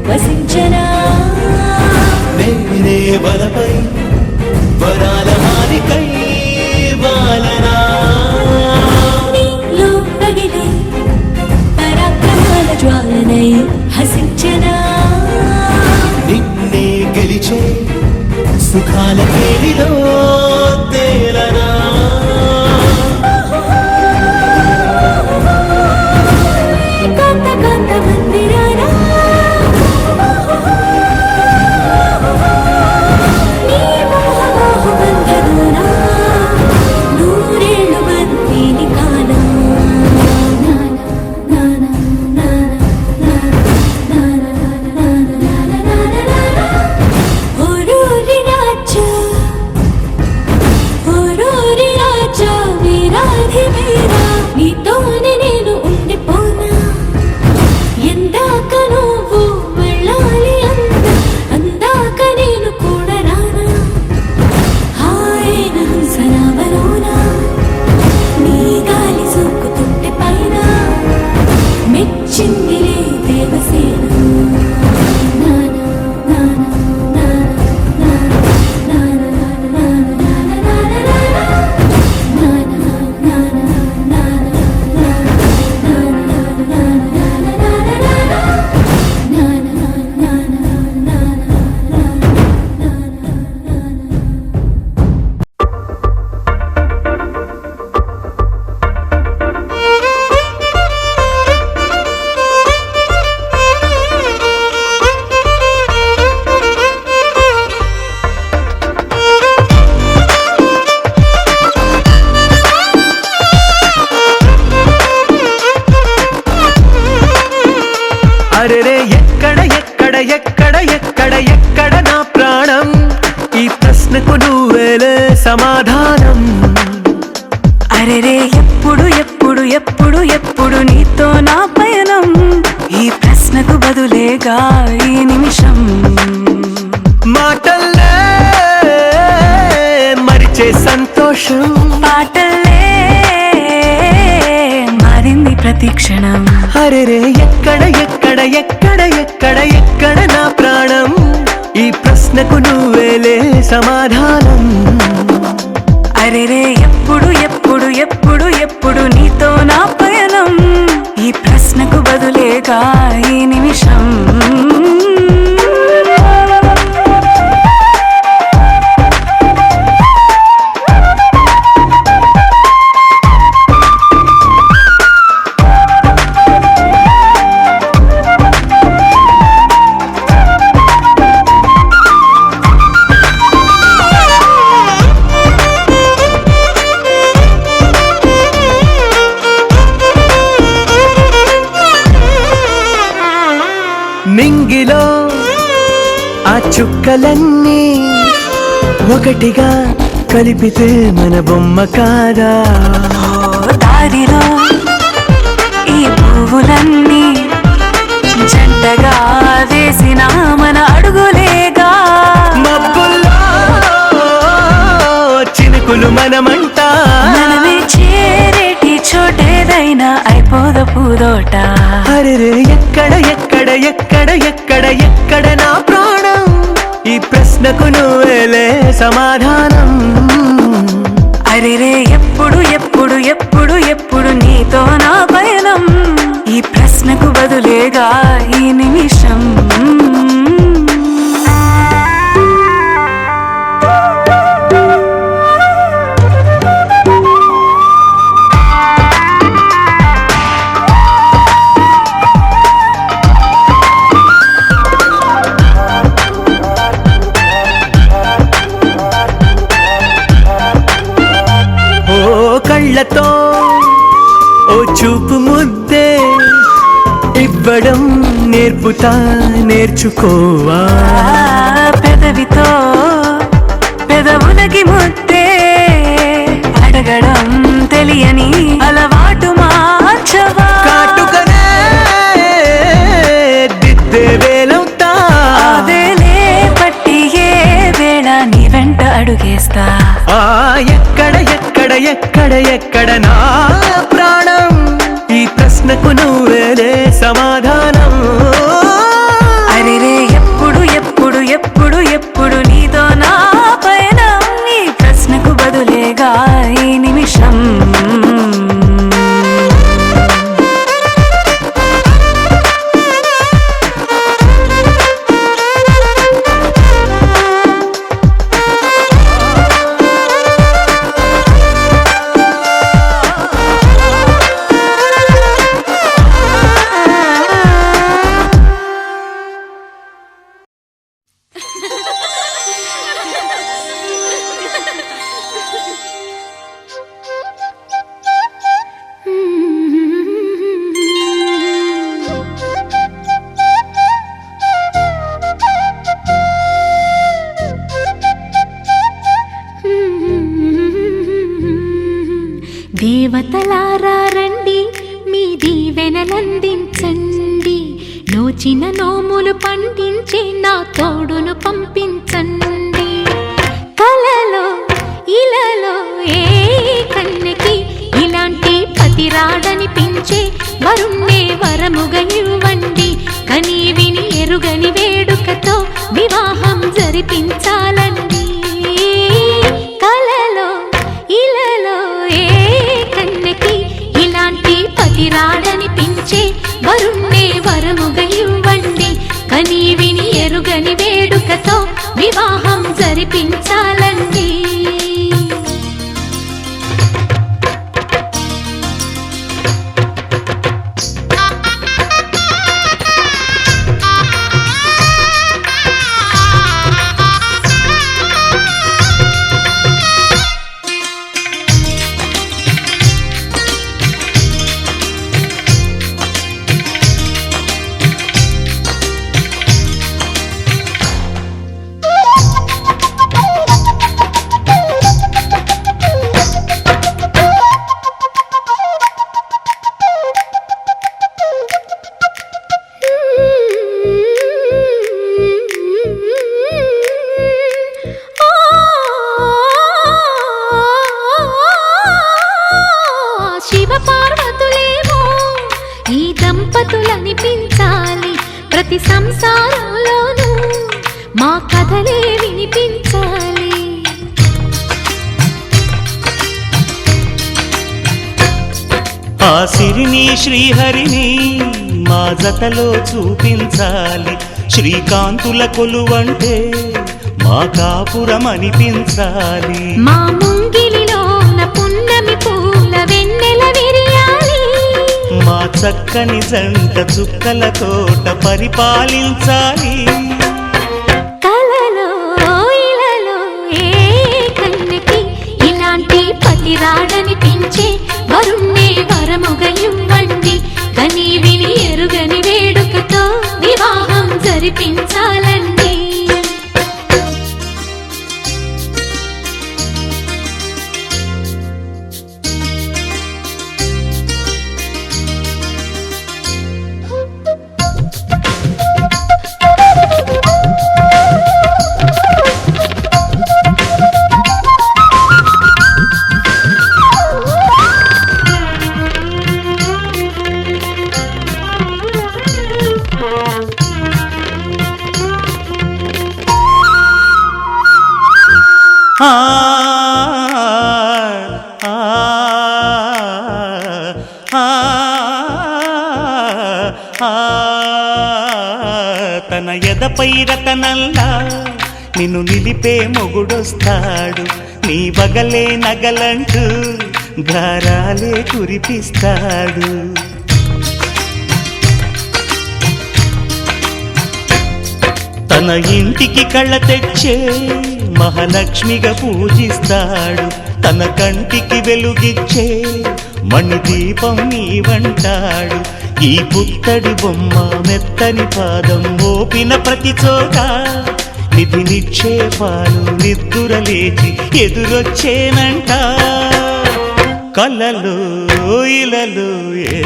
వసించనా నేనే వలపై వరాల మాలికై వాలనా నీలో రగిలే పరాక్రమాల జ్వాలనై హసించనా నిన్నే గెలిచే సుఖాల కేలిలో తేలనా కాంత కాంత మందిరానా నీ మోహ బంధనానా నూరేళ్ళు బంతిని కానా ఓరూరి రాజా అరెరే ఎక్కడ ఎక్కడ ఎక్కడ ఎక్కడ ఎక్కడ నా ప్రాణం, ఈ ప్రశ్నకు నువ్వేలే సమాధానం. అరెరే ఎప్పుడు ఎప్పుడు ఎప్పుడు ఎప్పుడు నీతో నా పయనం, ఈ ప్రశ్నకు బదులేగా ఈ నిమిషం. మాటల్లే మరిచే సంతోషం, పాటలే మారింది ప్రతి క్షణం. అరెరే ఎక్కడ ఎక్కడ ఎక్కడ ఎక్కడ ఎక్కడ నా ప్రాణం, ఈ ప్రశ్నకు నువ్వేలే సమాధానం. అరెరే ఎప్పుడు ఎప్పుడు ఎప్పుడు ఎప్పుడు నీతో నా పయనం, ఈ ప్రశ్నకు బదులేగా ఈ నిమిషం. నింగిలో ఆ చుక్కలన్నీ ఒకటిగా కలిపితే మన బొమ్మ కాదా. దారిలో ఈ పువ్వులన్నీ జంటగా వేసిన మన అడుగులేగా. మబ్బుల్లో చినుకులు మనమంట, మనమే చేరేటి చోటేదైనా అయిపోదు పూదోట. అరెరే ఎక్కడ ఎక్కడ ఎక్కడ ఎక్కడ ఎక్కడ నా ప్రాణం, ఈ ప్రశ్నకు నువ్వేలే సమాధానం. అరెరే ఎప్పుడు ఎప్పుడు ఎప్పుడు ఎప్పుడు నీతో నా పయనం, ఈ ప్రశ్నకు బదులేగా ఈ నిమిషం. కళ్ళతో ఓ చూపు ముద్దే ఇవ్వడం నేర్పుతా, నేర్చుకోవా. పెదవితో పెదవులకి ముద్దే అడగడం తెలియని అలవాటు మార్చవా. కాటుకనే దిద్దే వేలవుతా, వేలే పట్టి ఏ వేళ నీ వెంట అడుగేస్తా. ఎక్కడ ఎక్కడ ఎక్కడ ఎక్కడ నా ప్రాణం, ఈ ప్రశ్నకు నువ్వేలే సమాధానం. అరెరే ఎప్పుడు ఎప్పుడు ఎప్పుడు ఎప్పుడు నీతో నా పయనం, ఈ ప్రశ్నకు బదులేగా ఈ నిమిషం. దేవతలారా రండి, మీ దీవెనలందించండి, నోచిన నోములు పండించే నా తోడును పంపించండి. కలలో ఇలలో ఏ కన్నెకి ఇలాంటి పతి రాడనిపించే వరుణ్ణే వరముగా ఇవ్వండి. కని విని ఎరుగని వేడుకతో వివాహం జరిపించాలండి. కలలో ఇలలో ఏ కన్నెకి ఇలాంటి పతి రాడనిపించే వరుణ్ణే వరముగా ఇవ్వండి. కని విని ఎరుగని వేడుకతో వివాహం జరిపించాలండి. ప్రతి సంసారంలోనూ మా కథలే వినిపించాలి. ఆ సిరిని శ్రీహరిని మా జతలో చూపించాలి. శ్రీకాంతుల కొలువంటే మా కాపురం అనిపించాలి. మా ముంగిలిలోన పున్నమి పూల వెన్నెల విరియాలి. మా చక్కని జంట చుక్కల తోట పరిపాలించాలి. కలలో ఇలలో ఏ కన్నెకి ఇలాంటి పతి రాడనిపించే వరుణ్ణే వరముగా ఇవ్వండి. కని విని ఎరుగని వేడుకతో వివాహం జరిపించాలండి. తన ఎదపై రతనల్లా నిన్ను నిలిపే మొగుడొస్తాడు. నీ బగలే నగలంటూ గారాలే కురిపిస్తాడు. తన ఇంటికి కళ్ళ తెచ్చే మహాలక్ష్మిగా పూజిస్తాడు. తన కంటికి వెలుగిచ్చే మణిదీపం నీవంటాడు. ఈ పుత్తడి బొమ్మ మెత్తని పాదం మోపిన ప్రతి చోట నిధి నిక్షేపాలు నిద్దురలేచి ఎదురొచ్చేనంట. కలలో ఇలలో ఏ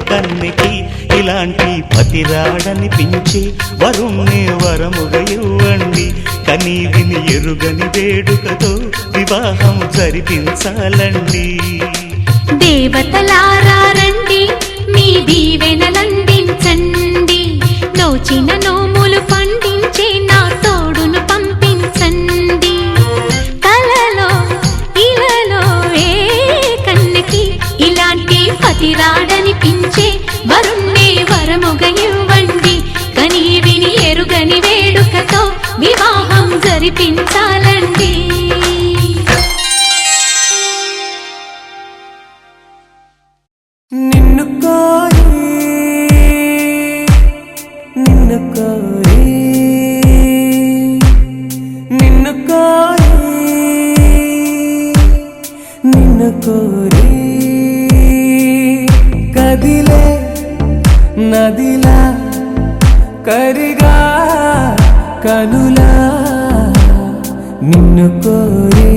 కన్నెకి ఇలాంటి పతి రాడనిపించి వరుణ్ణే వరముగా ఇవ్వండి. కని విని ఎరుగని వేడుకతో వివాహం జరిపించాలండి. దేవతలారా రండి, మీ దీవెనలందించండి. నోచిన నోములు పండించే నా తోడును పంపించండి. కలలో ఇలలో ఏ కన్నెకి ఇలాంటి పతి రాడనిపించే వరుణ్ణే వరముగా ఇవ్వండి. కని విని ఎరుగని వేడుకతో వివాహం జరిపించాలండి. నిన్ను కోరి నిన్ను కోరి నిన్ను కోరి నిన్ను కోరి కదిలే నదిలా కరిగా కనులా నిన్ను కోరి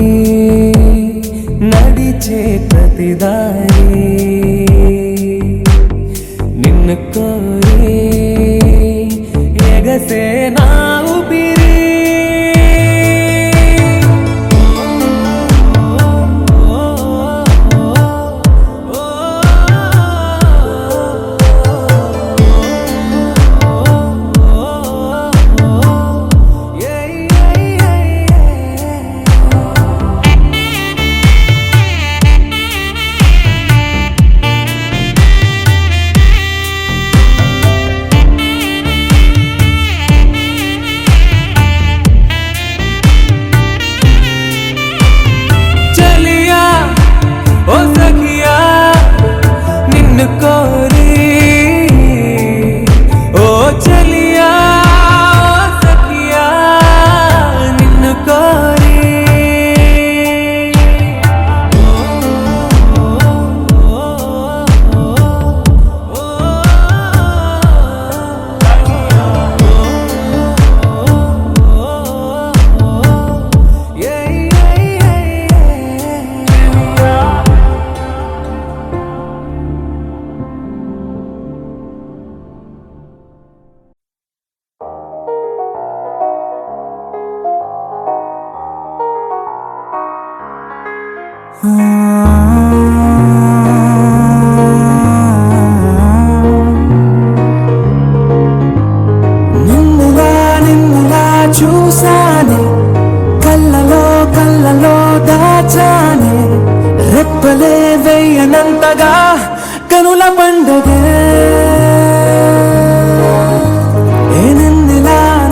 నడిచే ప్రతిదారి నిన్ను కోరి ఎగసే నా ఊపిరి చూసానే కళ్ళలో దాచానే రెప్పలే వేయనంతగా కనుల పండగే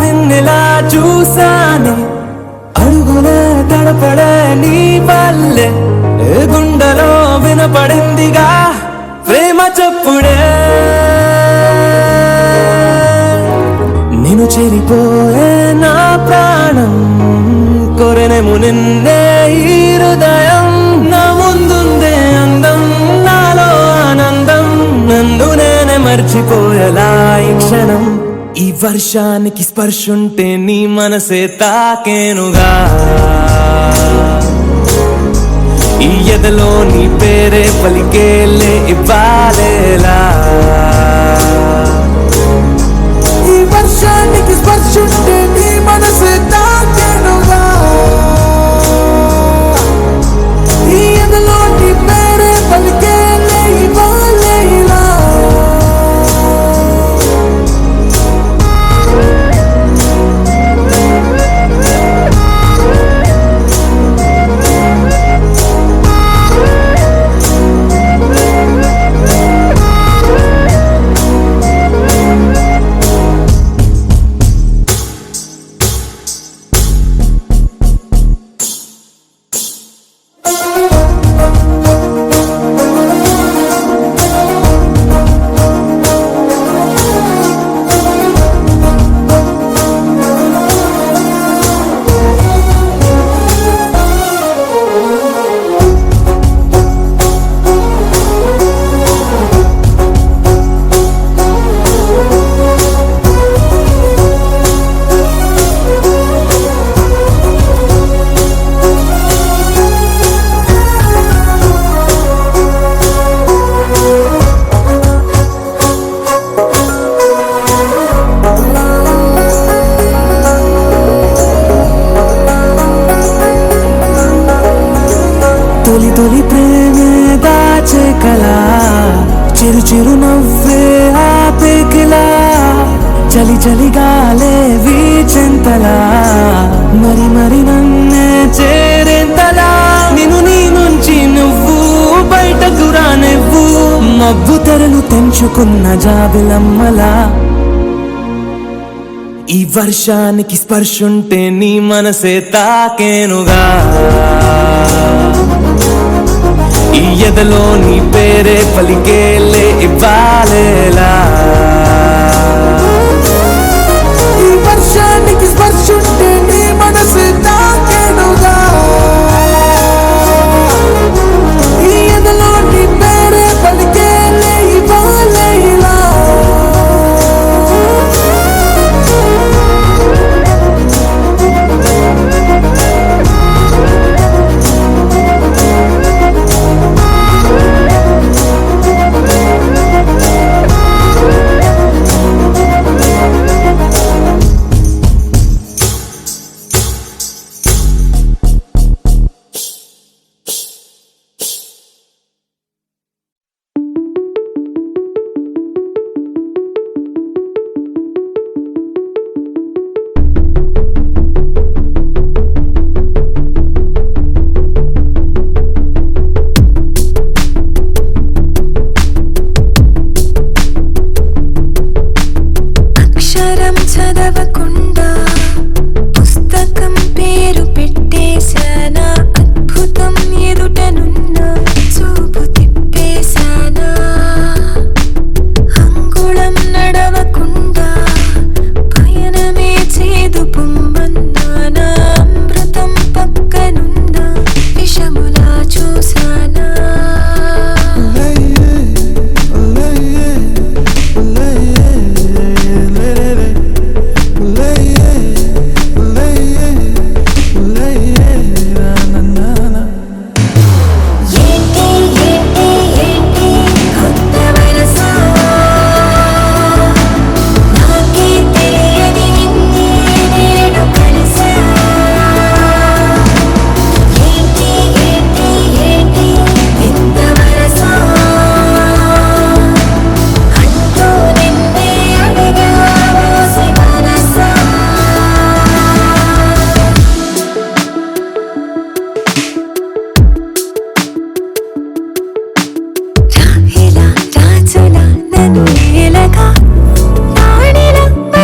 నిన్నెలా చూసానే అడుగులే తడపడే నీ వల్లే గుండెలో వినపడిందిగా ప్రేమ చప్పుడే నేను చెరిపోయే నా ప్రాణం కొరెనేమో నిన్నే ఈ హృదయం నా ముందుందే అందం నాలో ఆనందం నందు నేనే మర్చిపోయేలా ఈ క్షణం ఈ వర్షానికి స్పర్శుంటే నీ మనసే తాకేనుగా ఈ ఎదలో నీ పేరే పలికేలే ఇవ్వాలేలా ఈ వర్షానికి స్పర్శుంటే నీ మనసే తాకేనుగా ఈ ఎదలో నీ పేరే పలికేలే ఇవ్వాలేలా తొలి ప్రేమే దాచే కళ చిరు నవ్వే ఆపే కిలా చలి గాలే వీచెంతలా మరి నన్నే చేరేంతలా నిన్ను నీ నుంచి నువ్వు బయటకు రానివ్వు మబ్బు తెరలు తెంచుకున్న జాబిలమ్మలా ఈ వర్షానికి స్పర్శుంటే నీ మనసే తాకేనుగా ఈ ఎదలో నీ పేరే పలికేలే ఇవ్వాలేలా ఈ వర్షానికి స్పర్శుంటే నీ మనసే తాకేనుగా ఈ ఎదలో నీ పేరే పలికేలే ఇవ్వాలేలా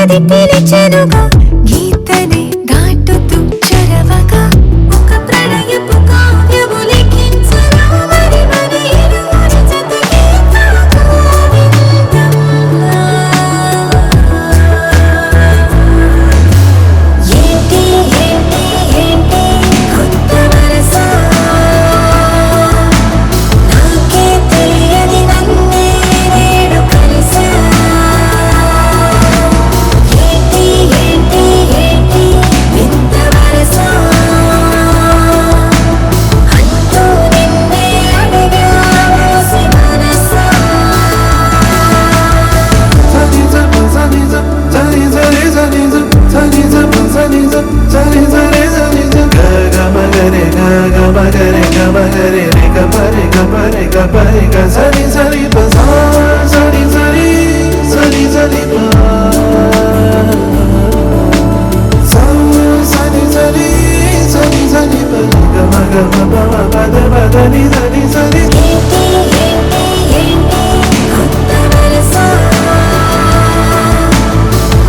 అది పిలిచెనుగా గీతనే దాటుతూ చరవగా ఒక ప్రణయపు కావ్యము లిఖించగా మరి మరి ఇరువురి జతకే గోవిందం ఏంటి ఏంటి ఏంటి కొత్త వరస నాకే తెలియని నన్నే నేడు కలిసా ఏంటి ఏంటి ఏంటి వింత వరస అంటూ నిన్నే అడిగా మోసి మనసా ఏంటి ఏంటి ఏంటి కొత్త వరస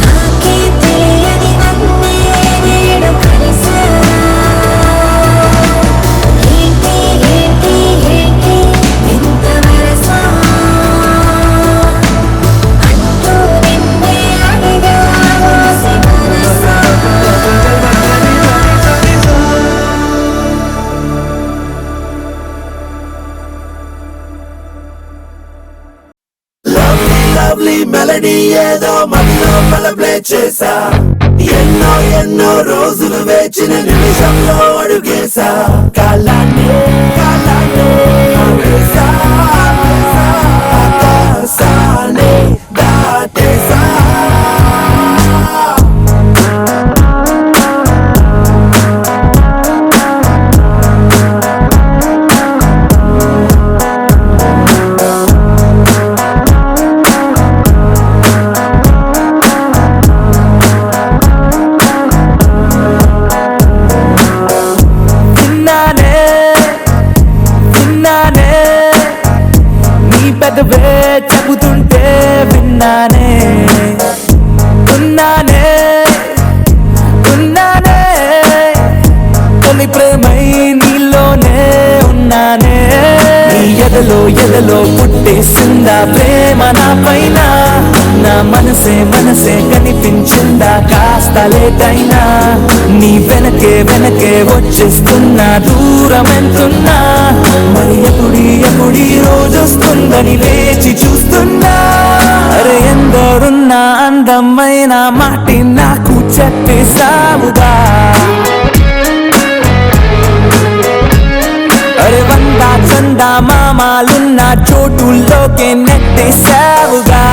నాకే తెలియని నన్నే నేడు కలిసా ఏంటి ఏంటి ఏంటి వింత వరస అంటూ నిన్నే అడిగా మోసి మనసా లవ్లీ మెలడీ ఏదో మనలో ప్లే చేసా ఎన్నో ఎన్నో రోజులు వేచిన నిమిషంలో అడుగేసా కాలాన్ని ఆపేసా, ఆకాశాన్ని దాటేసా విన్నానే నీ పెదవే చెబుతుంటే విన్నానే ఉన్నానే తొలి ప్రేమై నీలోనే ఉన్నానే నీ ఎదలో పుట్టేసిందా ప్రేమ నా పైన నా మనసే కనిపించిందా కాస్త లేటైనా నీ వెనకే వచ్చేస్తున్నా దూరం ఎంతున్నా మరి ఎప్పుడీ రోజొస్తుందని వేచి చూస్తున్నా అరే ఎందరున్నా అందమైన మాటి నాకు చెప్పేసావుగా అరే వందా చందా మామాలున్న చోటుల్లోకే నెట్టేసావుగా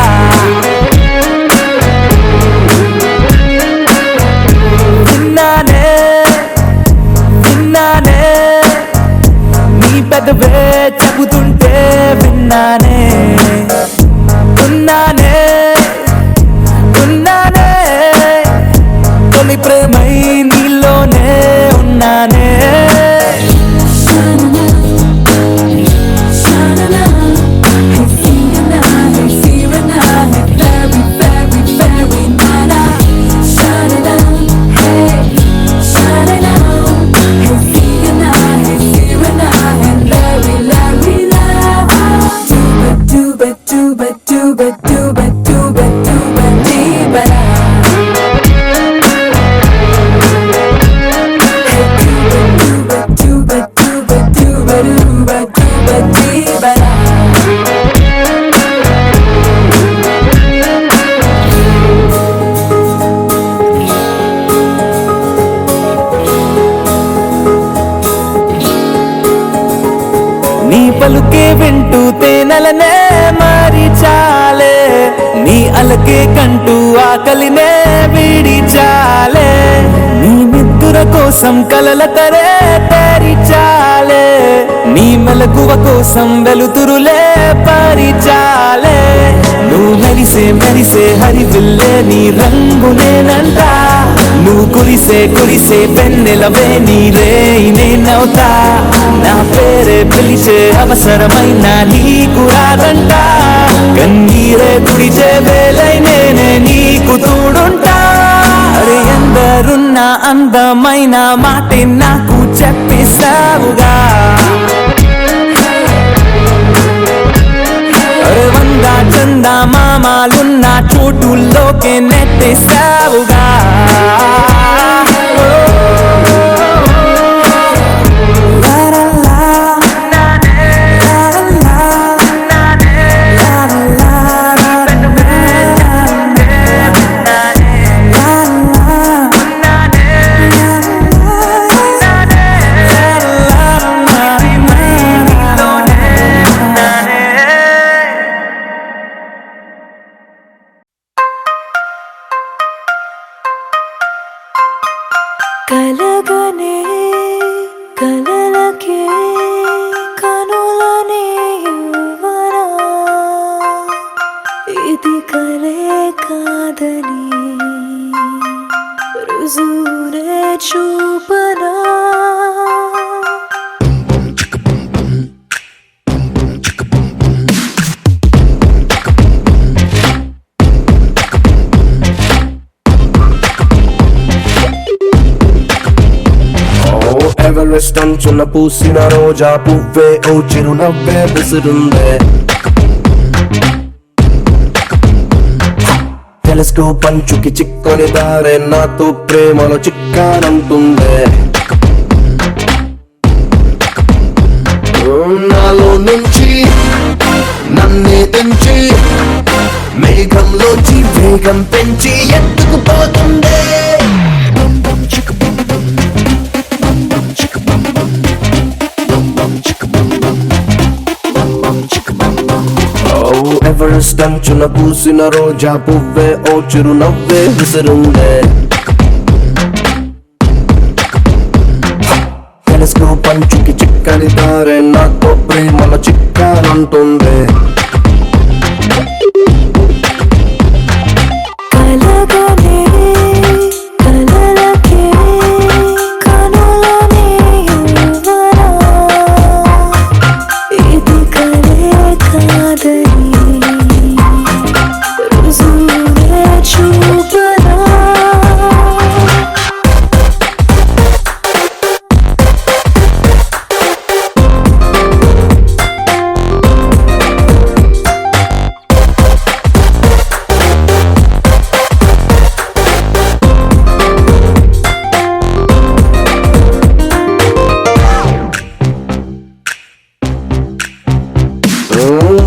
విన్నానే నీ పెదవే చెబుతుంటే విన్నానే ఉన్నానే తొలి ప్రేమై నీలోనే ఉన్నానే నీ పలుకే వింటూ తేనెలనే మారి చాలే నీ అలకే కంటూ ఆకలినే వీడి చాలే నీ నిద్దుర కోసం కలల తరే తేరి చాలే నీ మెలకువ కోసం వెలుతురులే పరిచాలే నువ్వు మెరిసే హరివిల్లే నీ రంగునేనంట నువ్వు కురిసే పెన్నెలవే నీ రేయి నేనవుతా నా పేరే పిలిచే అవసరమైన నీకు రాదంట కన్నీరే తుడిచే వేలై నేనే నీకు తోడుంటా అందమైన మాటే నాకు చెప్పేశావుగా వంద చంద మామాలున్న చోటుల్లోకే నెట్టేశావుగా కలగనే కలలకే కనులనే ఇవ్వరా ఇది కలే కాదని రుజువునే చూపరా ఎవరెస్ట్ అంచున పూసిన రోజా పువ్వే ఓ చిరునవ్వే విసురుందే టెలిస్కోప్ పంచుకి చిక్కని దారే నాతో ప్రేమలో చిక్కానంటుందే నాలో నుంచి నన్నే తెంచి మేఘంలోంచి వేగం పెంచి ఎత్తుకుపోతుందే ఎవరెస్ట్ అంచున పూసిన రోజా పువ్వే ఓ చిరునవ్వే విసురుందే టెలిస్కోప్ పంచుకి చిక్కని దారే నాతో ప్రేమలో చిక్కానంటుందే కలగనే కలలకే కనులనే ఇవ్వరా ఇది కలే కాదని రుజువునే చూపరా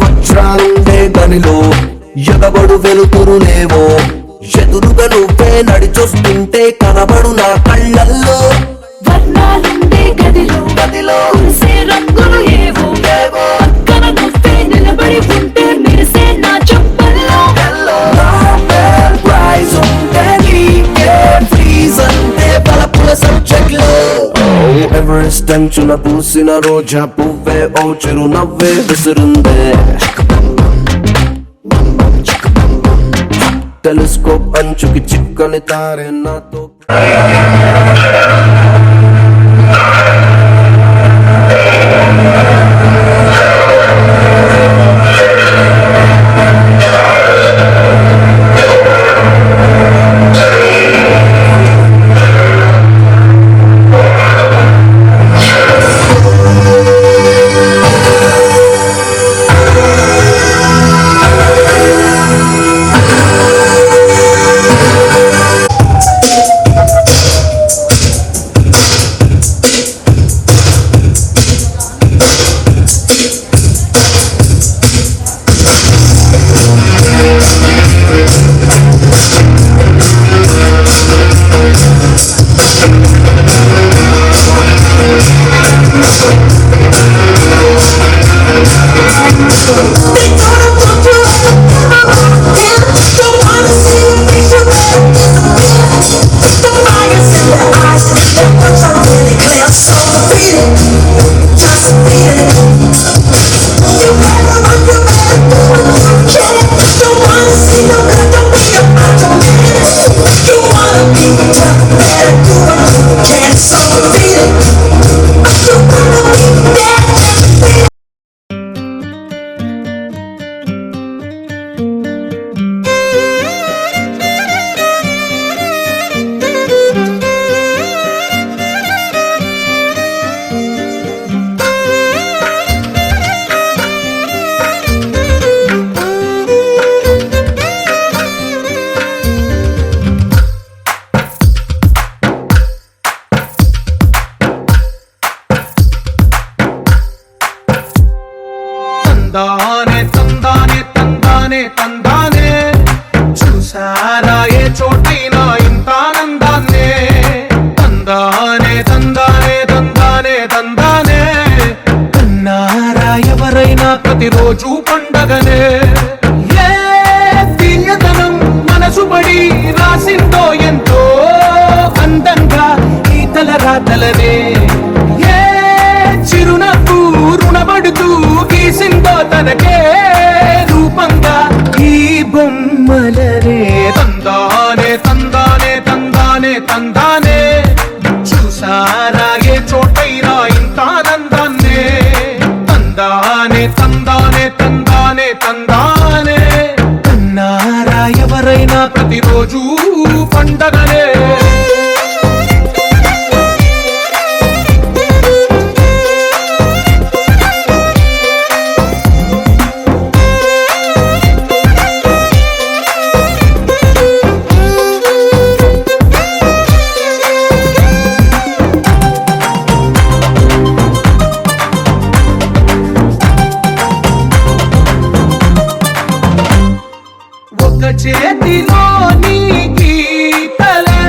వజ్రాలుండే గనిలో ఎగబడు వెలుతురులేవో ఎదురుగా నువ్వే నడిచొస్తుంటే కనబడు నా కళ్ళల్లో వర్ణాలుండే గదిలో కురిసే రంగులు ఏవో పక్కన నువ్వే నిలబడి ఉంటే మెరిసే నా చెప్పుల్లో ప్రైజ్ ఉంటే నీకే ఫ్రీజ్ అంటే బలపుల సబ్జెక్ట్లో ఎవరెస్ట్ అంచున పూసిన రోజా పువ్వే ఓ చిరునవ్వే విసురుందే టెలిస్కోప్ అంచుకి చిక్కని తారే నాతో ఏ చోటైనా ఇంత ఆనందాన్నే తందానే తందానే తందానే తందానే కన్నారా ఎవరైనా ప్రతిరోజు పండగనే ఏ తీయతనం మనసు పడి రాసిందో ఎంతో అందంగా ఈ తలరాతలనే ఏ చిరునవ్వు రుణపడుతూ గీసిందో తనకే రూపంగా ఈ బొమ్మలనే తందానే తందానే తందానే తందానే చూసారా ఏ చోటైనా ఇంత ఆనందాన్నే తందానే తందానే తందానే తందానే కన్నారా ఎవరైనా ప్రతిరోజు పండగనే ఒక చేతిలో నీ గీతలే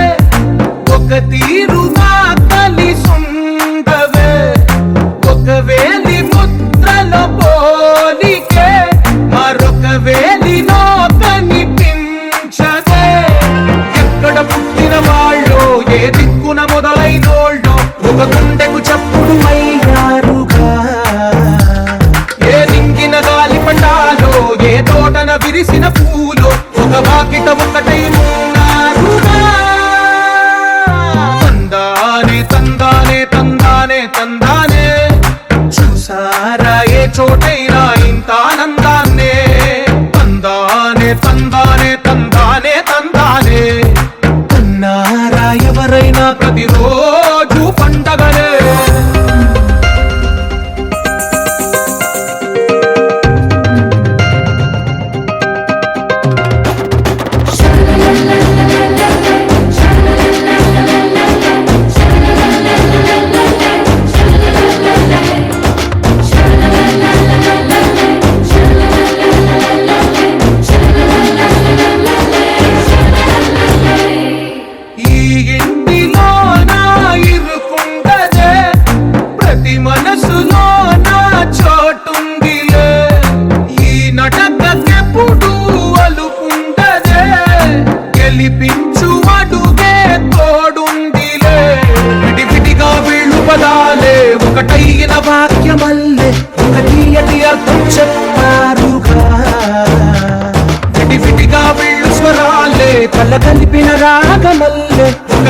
ఒక తీరుగా కలిసుండవే ఒక వేలి ముద్రల పోలికే మరొక వేలిలో కనిపించదే ఎక్కడ పుట్టిన వాళ్ళో ఏ దిక్కున మొదలైనోళ్ళో ఒక గుండెకు చప్పుడు అయ్యారుగా ఏ నింగిన గాలి పండాలో ఏ తోటన విరిసిన పూలో ఒక వాకిట ఒకటై ఉన్నారుగా తందానే తందానే తందానే తందానే చూసారా ఏ చోటైనా ఇంత ఆనందాన్నే తందానే తందానే తందానే తందానే కన్నారా ఎవరైనా ప్రతిరోజు పండగనే ఈ ఇంటిలో నా ఇరుకుండదే ప్రతి మనసులో నా చోటుందిలే ఈ నటకెప్పుడు అలుకుండదే గెలిపించు అడుగే తోడుందిలే విడివిడిగా వీళ్ళు పదాలే ఒకటైన వాక్యమల్లే ఒక తీయటి అర్థం చెప్పారుగా విడివిడిగా వీళ్ళు స్వరాలే కల కలిపిన రాగమల్లే ఒక